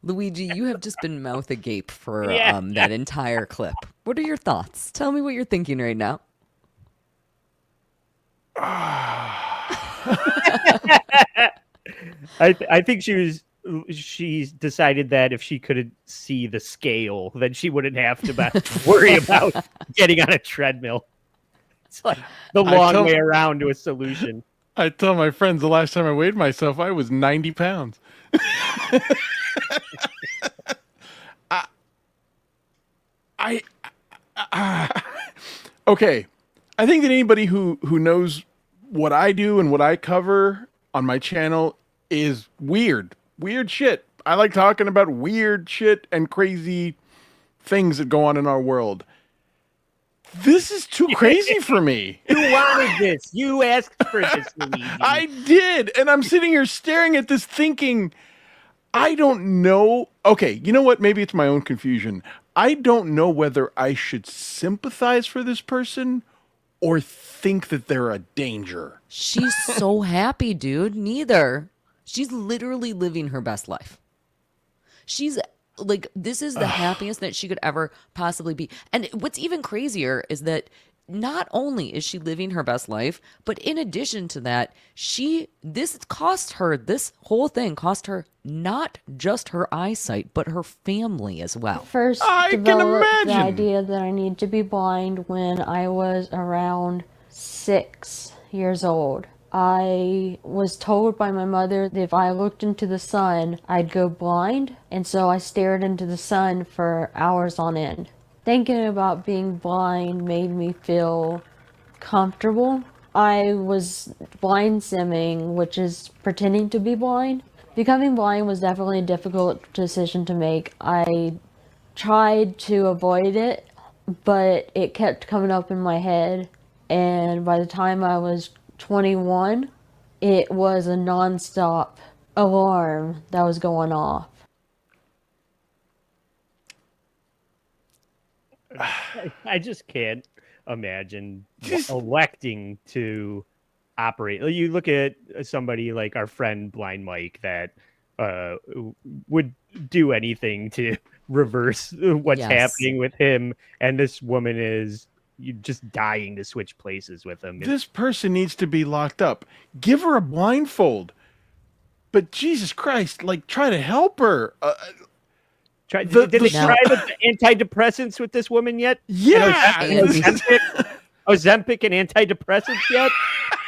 [SPEAKER 1] Luigi, you have just been mouth agape for that entire clip. What are your thoughts? Tell me what you're thinking right now.
[SPEAKER 2] I think she's decided that if she could see the scale, then she wouldn't have to worry about getting on a treadmill. It's like the long way around to a solution.
[SPEAKER 3] I tell my friends the last time I weighed myself, I was 90 pounds. Okay. I think that anybody who knows what I do and what I cover on my channel is weird shit. I like talking about weird shit and crazy things that go on in our world. This is too crazy for me.
[SPEAKER 2] You wanted this. You asked for this, Luigi.
[SPEAKER 3] I did. And I'm sitting here staring at this thinking, I don't know. Okay, you know what? Maybe it's my own confusion. I don't know whether I should sympathize for this person or think that they're a danger.
[SPEAKER 1] She's so happy, dude. Neither. She's literally living her best life. She's like, this is the happiest that she could ever possibly be. And what's even crazier is that not only is she living her best life, but in addition to that, this whole thing cost her not just her eyesight, but her family as well.
[SPEAKER 11] First
[SPEAKER 3] I can
[SPEAKER 11] developed the
[SPEAKER 3] imagine.
[SPEAKER 11] idea that I need to be blind when I was around 6 years old. I was told by my mother that if I looked into the sun, I'd go blind, and so I stared into the sun for hours on end. Thinking about being blind made me feel comfortable. I was blind simming, which is pretending to be blind. Becoming blind was definitely a difficult decision to make. I tried to avoid it, but it kept coming up in my head, and by the time I was 21, it was a non-stop alarm that was going off.
[SPEAKER 2] I just can't imagine electing to operate. You look at somebody like our friend Blind Mike that would do anything to reverse what's happening with him, and this woman is just dying to switch places with him.
[SPEAKER 3] This person needs to be locked up. Give her a blindfold. But Jesus Christ, like, try to help her.
[SPEAKER 2] Did they try the antidepressants with this woman yet?
[SPEAKER 3] Yeah.
[SPEAKER 2] Ozempic and antidepressants yet?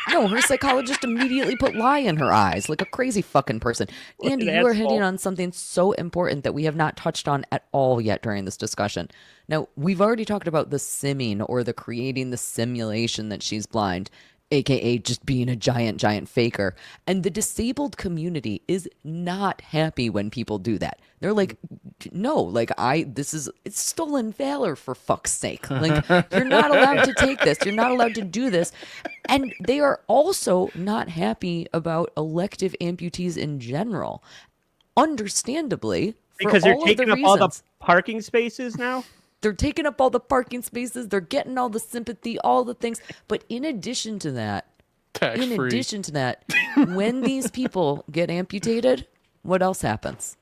[SPEAKER 1] No, her psychologist immediately put lye in her eyes like a crazy fucking person. Andy, you are hitting on something so important that we have not touched on at all yet during this discussion. Now, we've already talked about the simming or the creating the simulation that she's blind, aka just being a giant faker. And the disabled community is not happy when people do that. They're like, no, like it's stolen valor, for fuck's sake. Like, you're not allowed to take this. You're not allowed to do this. And they are also not happy about elective amputees in general. Understandably,
[SPEAKER 2] because they're taking up all the parking spaces now.
[SPEAKER 1] They're taking up all the parking spaces. They're getting all the sympathy, all the things. But in addition to that, when these people get amputated, what else happens?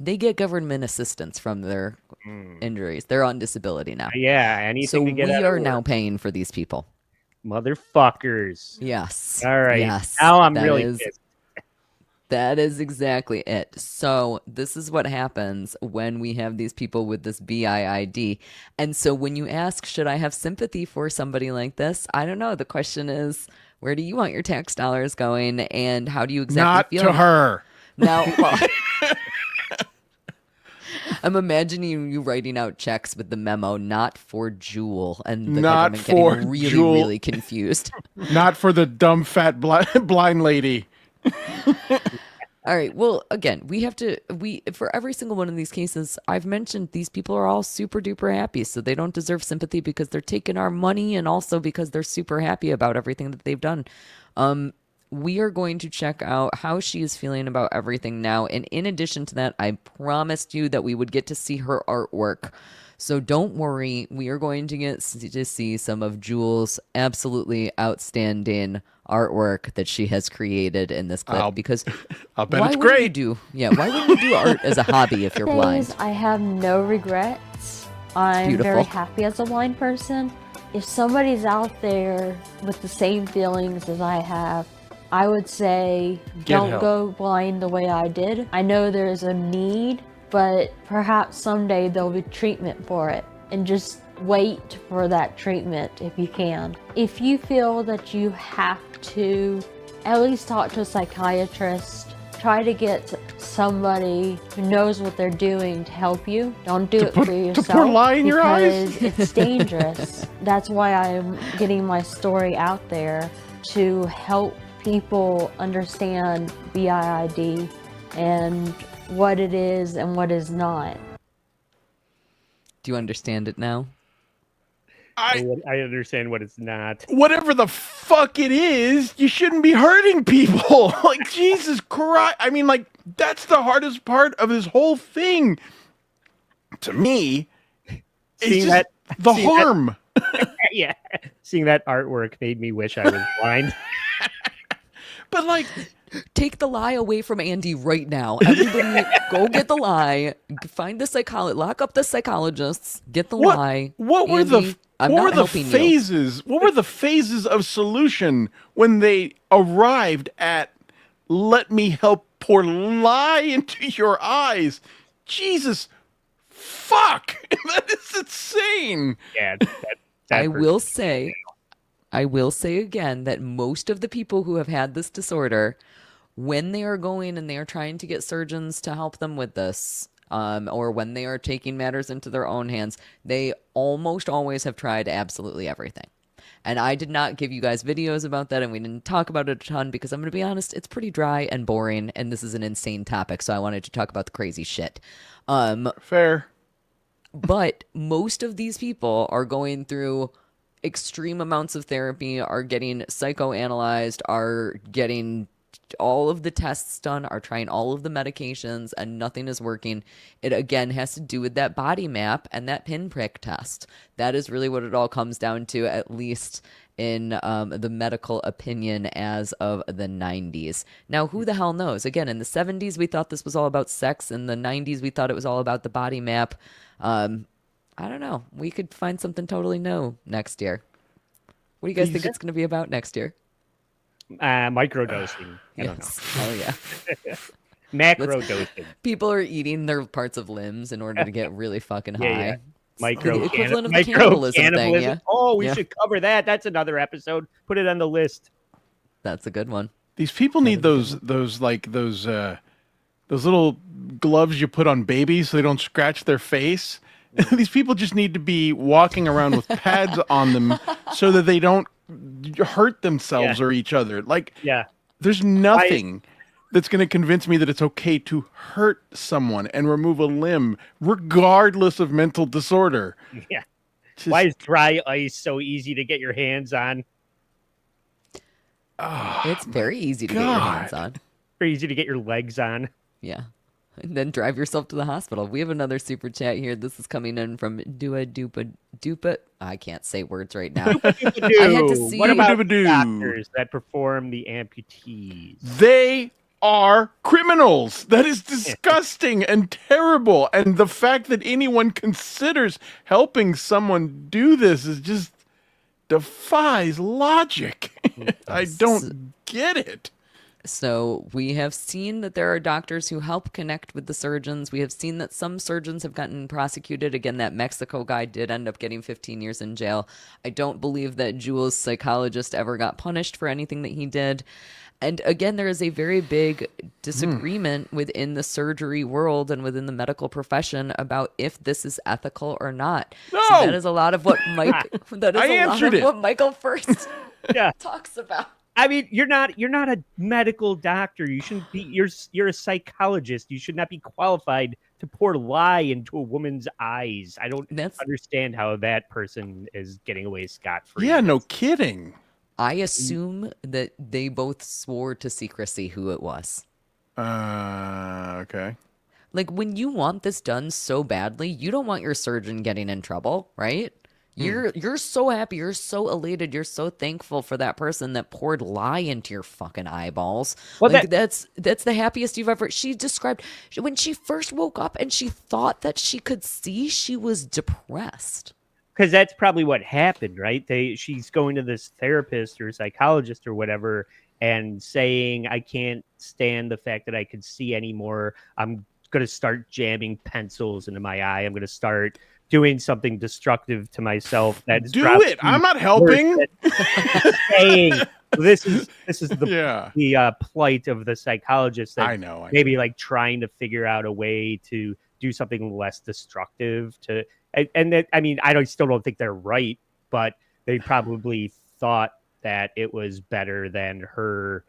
[SPEAKER 1] They get government assistance from their injuries. They're on disability now.
[SPEAKER 2] Yeah, anything
[SPEAKER 1] so
[SPEAKER 2] to get
[SPEAKER 1] we
[SPEAKER 2] out
[SPEAKER 1] are
[SPEAKER 2] of
[SPEAKER 1] now
[SPEAKER 2] work.
[SPEAKER 1] paying for these people.
[SPEAKER 2] Motherfuckers.
[SPEAKER 1] Yes.
[SPEAKER 2] All right.
[SPEAKER 1] Yes.
[SPEAKER 2] Now I'm really pissed.
[SPEAKER 1] That is exactly it. So this is what happens when we have these people with this BIID. And so when you ask, should I have sympathy for somebody like this? I don't know. The question is, where do you want your tax dollars going? And how do you exactly feel?
[SPEAKER 3] Not to her.
[SPEAKER 1] Now, well, I'm imagining you writing out checks with the memo, not for Jewel, and the
[SPEAKER 3] Not
[SPEAKER 1] government
[SPEAKER 3] for
[SPEAKER 1] getting really,
[SPEAKER 3] Jewel.
[SPEAKER 1] really confused.
[SPEAKER 3] Not for the dumb, fat, blind lady.
[SPEAKER 1] All right. Well, again, for every single one of these cases, I've mentioned these people are all super duper happy. So they don't deserve sympathy because they're taking our money and also because they're super happy about everything that they've done. We are going to check out how she is feeling about everything now. And in addition to that, I promised you that we would get to see her artwork. So don't worry. We are going to get to see some of Jules' absolutely outstanding artwork that she has created in this clip. Because
[SPEAKER 3] I'll bet
[SPEAKER 1] why
[SPEAKER 3] it's
[SPEAKER 1] wouldn't
[SPEAKER 3] great.
[SPEAKER 1] Why wouldn't you do art as a hobby if you're blind?
[SPEAKER 11] I have no regrets. I'm
[SPEAKER 1] beautiful.
[SPEAKER 11] very happy as a blind person. If somebody's out there with the same feelings as I have, I would say don't
[SPEAKER 3] help.
[SPEAKER 11] go blind the way I did. I know there's a need, but perhaps someday there'll be treatment for it. And just wait for that treatment if you can. If you feel that you have to, at least talk to a psychiatrist. Try to get somebody who knows what they're doing to help you. Don't do it for yourself.
[SPEAKER 3] To pour lye in your eyes?
[SPEAKER 11] Because it's dangerous. That's why I'm getting my story out there, to help people understand BIID and what it is and what is not.
[SPEAKER 1] Do you understand it now?
[SPEAKER 2] I understand what it's not.
[SPEAKER 3] Whatever the fuck it is, you shouldn't be hurting people. Like, Jesus Christ. I mean, like, that's the hardest part of this whole thing. To me, it's just the harm.
[SPEAKER 2] Yeah. Seeing that artwork made me wish I was blind.
[SPEAKER 3] But, like,
[SPEAKER 1] take the lie away from Andy right now. Everybody, go get the lie. Find the psychologist. Lock up the psychologists. Get the lie.
[SPEAKER 3] What were
[SPEAKER 1] Andy,
[SPEAKER 3] the what were the phases? What were the phases of solution when they arrived at "let me help pour lye into your eyes"? Jesus, fuck! That is insane.
[SPEAKER 2] Yeah,
[SPEAKER 1] I will say again that most of the people who have had this disorder, when they are going and they are trying to get surgeons to help them with this, or when they are taking matters into their own hands, they almost always have tried absolutely everything. And I did not give you guys videos about that, and we didn't talk about it a ton because I'm going to be honest, it's pretty dry and boring, and this is an insane topic, so I wanted to talk about the crazy shit.
[SPEAKER 3] Fair.
[SPEAKER 1] But most of these people are going through extreme amounts of therapy, are getting psychoanalyzed, are getting all of the tests done, are trying all of the medications, and nothing is working. It again has to do with that body map and that pinprick test. That is really what it all comes down to, at least in the medical opinion as of the 90s. Now, who the hell knows? Again, in the 70s, we thought this was all about sex. In the 90s, we thought it was all about the body map. I don't know. We could find something totally new next year. What do you guys think it's going to be about next year?
[SPEAKER 2] Microdosing.
[SPEAKER 1] Yes. Oh, yeah.
[SPEAKER 2] Macrodosing.
[SPEAKER 1] People are eating their parts of limbs in order to get really fucking high.
[SPEAKER 2] Yeah.
[SPEAKER 1] The equivalent of the cannibalism thing, yeah.
[SPEAKER 2] Oh, we should cover that. That's another episode. Put it on the list.
[SPEAKER 1] That's a good one.
[SPEAKER 3] These people need those little gloves you put on babies so they don't scratch their face. These people just need to be walking around with pads on them so that they don't hurt themselves or each other. Like, there's nothing that's going to convince me that it's okay to hurt someone and remove a limb, regardless of mental disorder.
[SPEAKER 2] Yeah. Why is dry ice so easy to get your hands on?
[SPEAKER 3] Oh,
[SPEAKER 1] it's very easy to get your hands on.
[SPEAKER 2] Very easy to get your legs on.
[SPEAKER 1] Yeah. And then drive yourself to the hospital. We have another super chat here. This is coming in from Dupa. I can't say words right now. I had to see.
[SPEAKER 2] What about doctors that perform the amputees?
[SPEAKER 3] They are criminals. That is disgusting and terrible. And the fact that anyone considers helping someone do this is just defies logic. I don't get it.
[SPEAKER 1] So we have seen that there are doctors who help connect with the surgeons. We have seen that some surgeons have gotten prosecuted. Again, that Mexico guy did end up getting 15 years in jail. I don't believe that Jules' psychologist ever got punished for anything that he did. And again, there is a very big disagreement within the surgery world and within the medical profession about if this is ethical or not.
[SPEAKER 3] No!
[SPEAKER 1] So that is a lot of what Mike. That is a lot of what Michael first talks about.
[SPEAKER 2] I mean, you're not a medical doctor. You shouldn't be. You're a psychologist. You should not be qualified to pour lye into a woman's eyes. I don't understand how that person is getting away scot-free.
[SPEAKER 3] Yeah, no kidding.
[SPEAKER 1] I assume that they both swore to secrecy who it was.
[SPEAKER 3] Okay.
[SPEAKER 1] Like, when you want this done so badly, you don't want your surgeon getting in trouble, right? You're so happy, you're so elated, you're so thankful for that person that poured lye into your fucking eyeballs.
[SPEAKER 2] Well,
[SPEAKER 1] like that's the happiest you've ever. She described when she first woke up and she thought that she could see, she was depressed.
[SPEAKER 2] Because that's probably what happened, right? She's going to this therapist or psychologist or whatever and saying, I can't stand the fact that I could see anymore. I'm going to start jamming pencils into my eye. I'm going to start doing something destructive to myself. That's
[SPEAKER 3] do it. I'm not helping.
[SPEAKER 2] Saying this is the plight of the psychologist. That
[SPEAKER 3] I know.
[SPEAKER 2] Maybe like trying to figure out a way to do something less destructive to. And that, I mean, still don't think they're right, but they probably thought that it was better than her,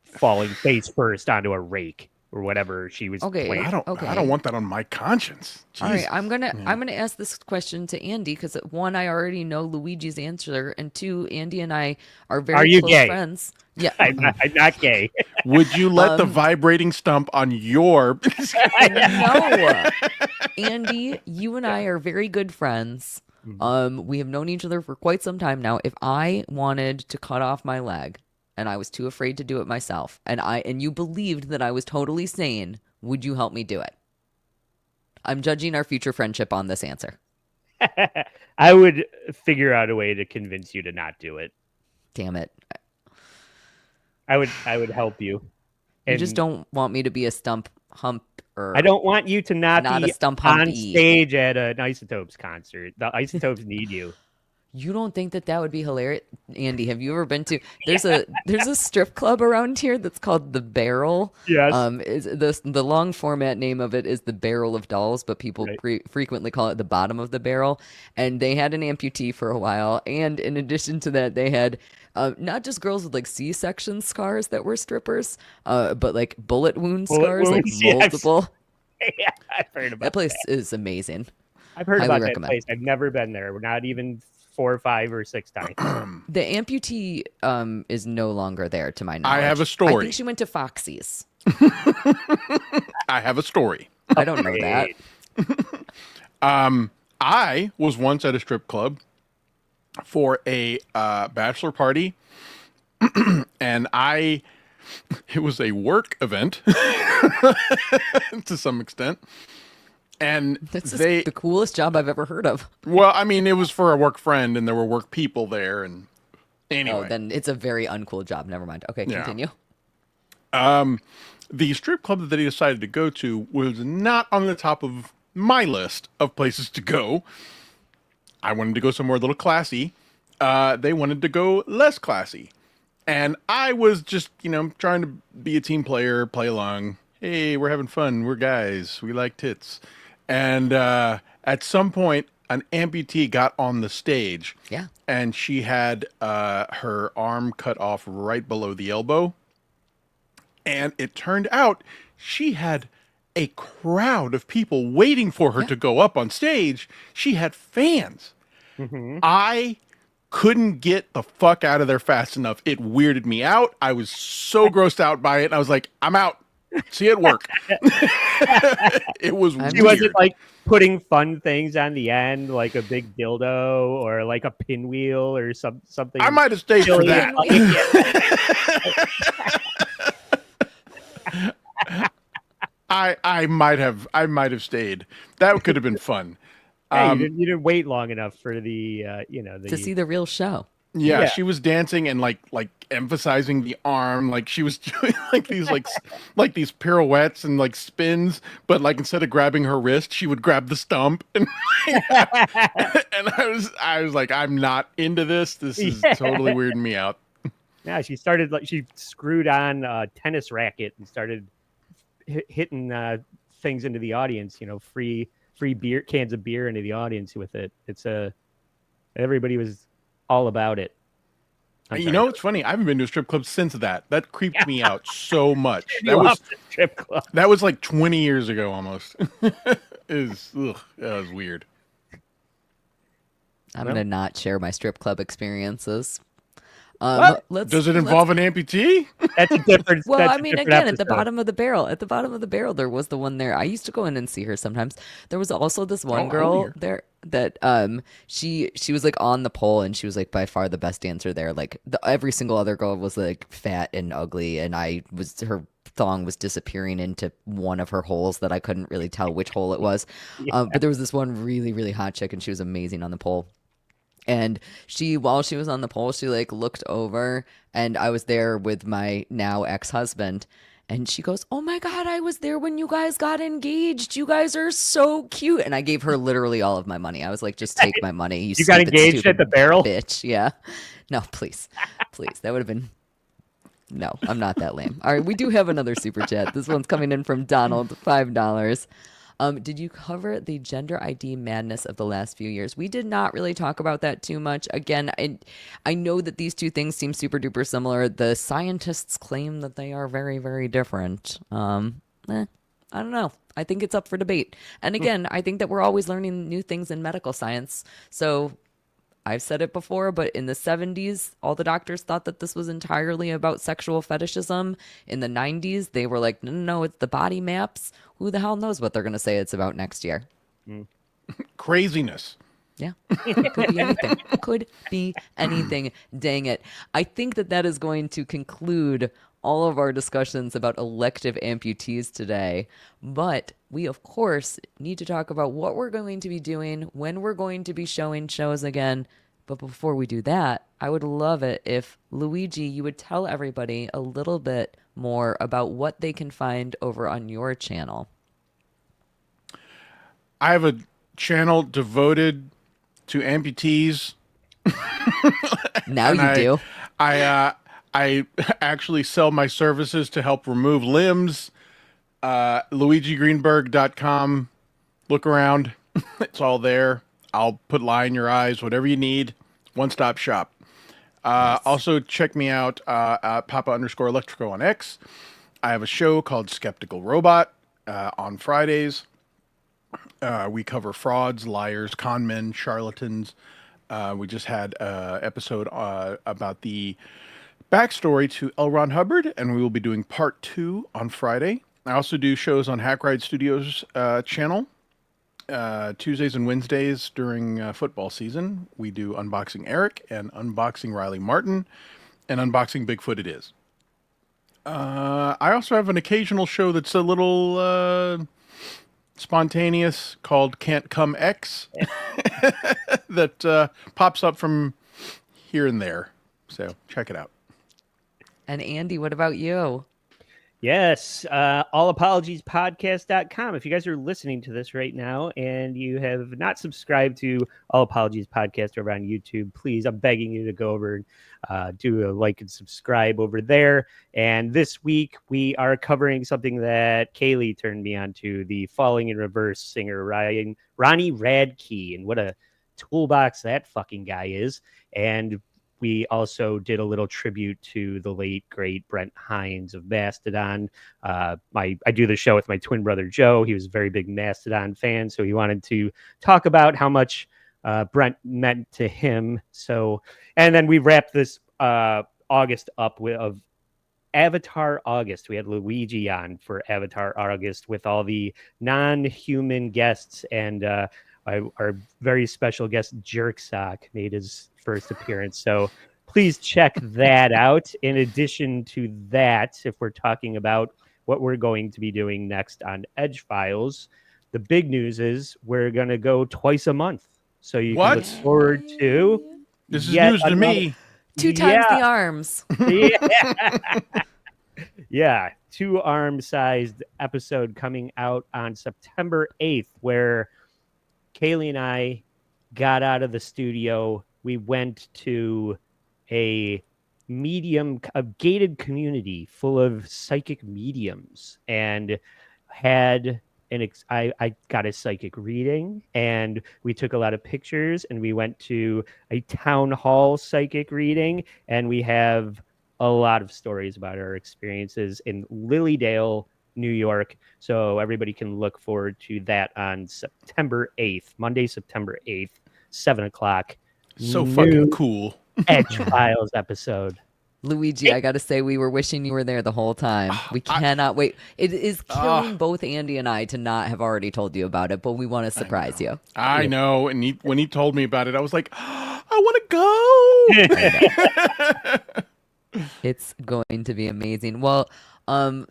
[SPEAKER 2] falling face first onto a rake or whatever she was.
[SPEAKER 1] Okay.
[SPEAKER 3] I don't want that on my conscience. Jesus.
[SPEAKER 1] All right, I'm gonna ask this question to Andy because one, I already know Luigi's answer, and two, Andy and I are very close
[SPEAKER 2] gay?
[SPEAKER 1] friends. Yeah,
[SPEAKER 2] I'm not gay.
[SPEAKER 3] Would you let the vibrating stump on your?
[SPEAKER 1] No, Andy, you and I are very good friends. We have known each other for quite some time now. If I wanted to cut off my leg and I was too afraid to do it myself, and you believed that I was totally sane, would you help me do it? I'm judging our future friendship on this answer.
[SPEAKER 2] I would figure out a way to convince you to not do it.
[SPEAKER 1] Damn it.
[SPEAKER 2] I would help you.
[SPEAKER 1] You just don't want me to be a stump hump.
[SPEAKER 2] I don't want you to not be
[SPEAKER 1] a stump
[SPEAKER 2] on
[SPEAKER 1] humpy.
[SPEAKER 2] stage at an Isotopes concert. The Isotopes need you.
[SPEAKER 1] You don't think that would be hilarious? Andy, have you ever been to there's a strip club around here that's called The Barrel.
[SPEAKER 2] Yes.
[SPEAKER 1] The long format name of it is The Barrel of Dolls, but people frequently call it The Bottom of the Barrel. And they had an amputee for a while, and in addition to that, they had not just girls with like C-section scars that were strippers, but like bullet wound scars, like multiple.
[SPEAKER 2] Yeah, I've heard about
[SPEAKER 1] that place is amazing.
[SPEAKER 2] I've heard
[SPEAKER 1] Highly
[SPEAKER 2] about
[SPEAKER 1] recommend.
[SPEAKER 2] that place. I've never been there. We're not even 4 or 5 or 6 times.
[SPEAKER 1] The amputee is no longer there, to my knowledge.
[SPEAKER 3] I have a story.
[SPEAKER 1] I think she went to Foxy's.
[SPEAKER 3] I have a story.
[SPEAKER 1] I don't know that.
[SPEAKER 3] I was once at a strip club for a bachelor party, and it was a work event to some extent. And
[SPEAKER 1] that's the coolest job I've ever heard of.
[SPEAKER 3] Well, I mean, it was for a work friend, and there were work people there. And anyway,
[SPEAKER 1] oh, then it's a very uncool job. Never mind. Okay, continue.
[SPEAKER 3] The strip club that they decided to go to was not on the top of my list of places to go. I wanted to go somewhere a little classy. They wanted to go less classy, and I was just, trying to be a team player, play along. Hey, we're having fun. We're guys. We like tits. And at some point, an amputee got on the stage.
[SPEAKER 1] Yeah.
[SPEAKER 3] And she had her arm cut off right below the elbow. And it turned out she had a crowd of people waiting for her to go up on stage. She had fans. Mm-hmm. I couldn't get the fuck out of there fast enough. It weirded me out. I was so grossed out by it. And I was like, I'm out. See it work. It was weird.
[SPEAKER 2] She wasn't like putting fun things on the end, like a big dildo or like a pinwheel or something.
[SPEAKER 3] I might have stayed for that. I might have stayed. That could have been fun.
[SPEAKER 2] Hey, you didn't wait long enough for the
[SPEAKER 1] to see the real show.
[SPEAKER 3] Yeah, she was dancing and like emphasizing the arm, like she was doing like these pirouettes and like spins, but like instead of grabbing her wrist, she would grab the stump, and and I was like, I'm not into this. This is totally weirding me out.
[SPEAKER 2] Yeah, she screwed on a tennis racket and started hitting things into the audience. Free beer cans of beer into the audience with it. Everybody was all about it.
[SPEAKER 3] You know, it's funny. I haven't been to a strip club since that. That creeped me out so much.
[SPEAKER 2] You love the strip club.
[SPEAKER 3] That was like 20 years ago almost. That was weird.
[SPEAKER 1] I'm going to not share my strip club experiences.
[SPEAKER 3] Does it involve an amputee?
[SPEAKER 2] That's a different.
[SPEAKER 1] Well,
[SPEAKER 2] that's
[SPEAKER 1] I
[SPEAKER 2] a
[SPEAKER 1] mean,
[SPEAKER 2] different
[SPEAKER 1] again,
[SPEAKER 2] episode.
[SPEAKER 1] at the bottom of the barrel, there was the one there. I used to go in and see her sometimes. There was also this one girl there that she was like on the pole, and she was like by far the best dancer there. Like every single other girl was like fat and ugly, and her thong was disappearing into one of her holes that I couldn't really tell which hole it was. But there was this one really, really hot chick, and she was amazing on the pole. And while she was on the pole, she like looked over, and I was there with my now ex-husband, and she goes, "Oh my God, I was there when you guys got engaged. You guys are so cute." And I gave her literally all of my money. I was like, "Just take my money.
[SPEAKER 2] You got engaged at the barrel?
[SPEAKER 1] Bitch." Yeah. No, please. That would have been. No, I'm not that lame. All right, we do have another super chat. This one's coming in from Donald, $5. Did you cover the gender ID madness of the last few years? We did not really talk about that too much. Again, I know that these two things seem super duper similar. The scientists claim that they are very, very different. I don't know. I think it's up for debate. And again, I think that we're always learning new things in medical science. So I've said it before, but in the 70s, all the doctors thought that this was entirely about sexual fetishism. In the 90s, they were like, no, it's the body maps. Who the hell knows what they're going to say it's about next year?
[SPEAKER 3] Craziness.
[SPEAKER 1] Yeah. Could be anything. Could be anything. Dang it. I think that is going to conclude all of our discussions about elective amputees today. But we, of course, need to talk about what we're going to be doing, when we're going to be showing shows again. But before we do that, I would love it if, Luigi, you would tell everybody a little bit more about what they can find over on your channel.
[SPEAKER 3] I have a channel devoted to amputees.
[SPEAKER 1] Now you do.
[SPEAKER 3] I actually sell my services to help remove limbs. LuigiGreenberg.com. Look around. It's all there. I'll put lye in your eyes, whatever you need. One-stop shop. Nice. Also, check me out at Papa_Electrico on X. I have a show called Skeptical Robot on Fridays. We cover frauds, liars, con men, charlatans. We just had an episode about the backstory to L. Ron Hubbard, and we will be doing part 2 on Friday. I also do shows on Hack Ride Studios channel. Tuesdays and Wednesdays during football season. We do Unboxing Eric and Unboxing Riley Martin and Unboxing Bigfoot It Is. I also have an occasional show that's a little spontaneous called Can't Come X that pops up from here and there. So check it out.
[SPEAKER 1] And Andy, what about you?
[SPEAKER 2] Yes, allapologiespodcast.com. If you guys are listening to this right now and you have not subscribed to All Apologies Podcast over on YouTube, please, I'm begging you to go over and do a like and subscribe over there. And this week we are covering something that Cayley turned me on to, the Falling in Reverse singer Ronnie Radke, and what a toolbox that fucking guy is. And we also did a little tribute to the late, great Brent Hines of Mastodon. I do the show with my twin brother, Joe. He was a very big Mastodon fan, so he wanted to talk about how much Brent meant to him. So, and then we wrapped this August up of Avatar August. We had Luigi on for Avatar August with all the non-human guests, and our very special guest Jerksock made his first appearance. So please check that out. In addition to that, if we're talking about what we're going to be doing next on Edge Files, the big news is we're going to go twice a month. So you can look forward to.
[SPEAKER 3] This is news to me.
[SPEAKER 1] 2 times the arms.
[SPEAKER 2] Yeah, 2 arm-sized episode coming out on September 8th, where Cayley and I got out of the studio. We went to a gated community full of psychic mediums and had I got a psychic reading, and we took a lot of pictures, and we went to a town hall psychic reading, and we have a lot of stories about our experiences in Lilydale, New York. So everybody can look forward to that on September 8th, Monday, September 8th, 7:00.
[SPEAKER 3] So fucking cool.
[SPEAKER 2] Edge Files episode.
[SPEAKER 1] Luigi, I got to say, we were wishing you were there the whole time. We cannot wait. It is killing both Andy and I to not have already told you about it, but we want to surprise you.
[SPEAKER 3] I know. And when he told me about it, I was like, I want to go.
[SPEAKER 1] It's going to be amazing. Well,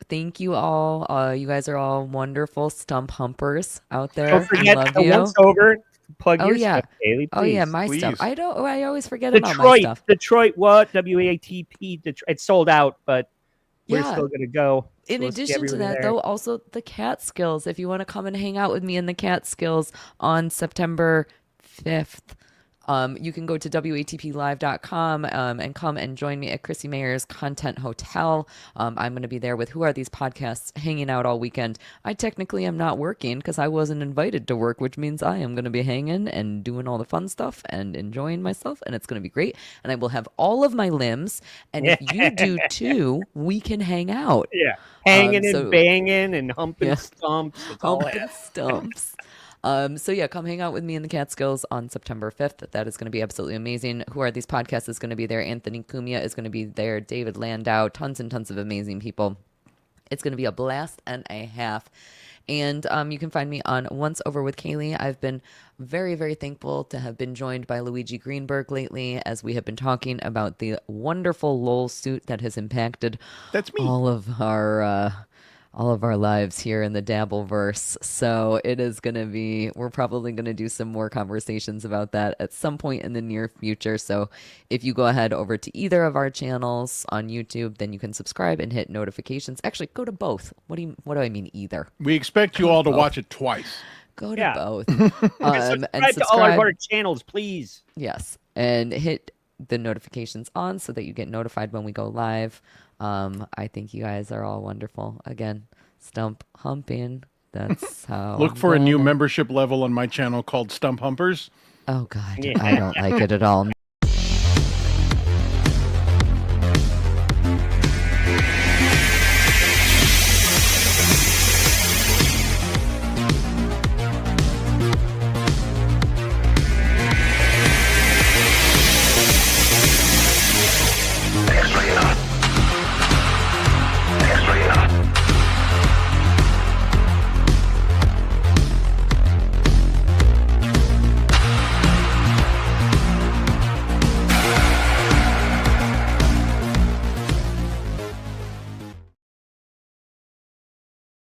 [SPEAKER 1] thank you all. You guys are all wonderful stump humpers out there.
[SPEAKER 2] Don't forget,
[SPEAKER 1] I love you.
[SPEAKER 2] once over, plug
[SPEAKER 1] Oh
[SPEAKER 2] your
[SPEAKER 1] yeah.
[SPEAKER 2] stuff, Cayley,
[SPEAKER 1] Oh yeah,
[SPEAKER 2] please.
[SPEAKER 1] my
[SPEAKER 3] Please.
[SPEAKER 1] stuff. I always forget about my
[SPEAKER 2] Detroit,
[SPEAKER 1] stuff.
[SPEAKER 2] Detroit, what? WATP, Detroit. It's sold out, but we're
[SPEAKER 1] Yeah.
[SPEAKER 2] still gonna go.
[SPEAKER 1] In
[SPEAKER 2] We'll see
[SPEAKER 1] addition to
[SPEAKER 2] everybody
[SPEAKER 1] that,
[SPEAKER 2] there.
[SPEAKER 1] though, also the Catskills. If you want to come and hang out with me in the Catskills on September 5th, you can go to WATPlive.com and come and join me at Chrissy Mayer's Content Hotel. I'm going to be there with Who Are These Podcasts, hanging out all weekend. I technically am not working because I wasn't invited to work, which means I am going to be hanging and doing all the fun stuff and enjoying myself, and it's going to be great. And I will have all of my limbs, and if you do too, we can hang out.
[SPEAKER 2] Yeah, hanging
[SPEAKER 1] so-
[SPEAKER 2] and banging and humping
[SPEAKER 1] Yeah.
[SPEAKER 2] stumps. It's all
[SPEAKER 1] Humping
[SPEAKER 2] happening.
[SPEAKER 1] stumps. So yeah, come hang out with me in the Catskills on September 5th. That is going to be absolutely amazing. Who Are These Podcasts is going to be there. Anthony Cumia is going to be there. David Landau, tons and tons of amazing people. It's going to be a blast and a half. And you can find me on Once Over with Cayley. I've been very, very thankful to have been joined by Luigi Greenberg lately as we have been talking about the wonderful LOL suit that has impacted
[SPEAKER 3] That's me.
[SPEAKER 1] all of our lives here in the Dabbleverse. So it is going to be, we're probably going to do some more conversations about that at some point in the near future. So if you go ahead over to either of our channels on YouTube, then you can subscribe and hit notifications. Actually, go to both. What do I mean either?
[SPEAKER 3] We expect you all to watch it twice.
[SPEAKER 1] Go to
[SPEAKER 2] Yeah.
[SPEAKER 1] both.
[SPEAKER 2] Subscribe to all of our channels, please.
[SPEAKER 1] Yes. And hit the notifications on so that you get notified when we go live. I think you guys are all wonderful. Again, stump humping. That's how.
[SPEAKER 3] Look for a
[SPEAKER 1] I'm
[SPEAKER 3] new
[SPEAKER 1] gonna-
[SPEAKER 3] membership level on my channel called Stump Humpers.
[SPEAKER 1] Oh God,
[SPEAKER 2] Yeah.
[SPEAKER 1] I don't like it at all.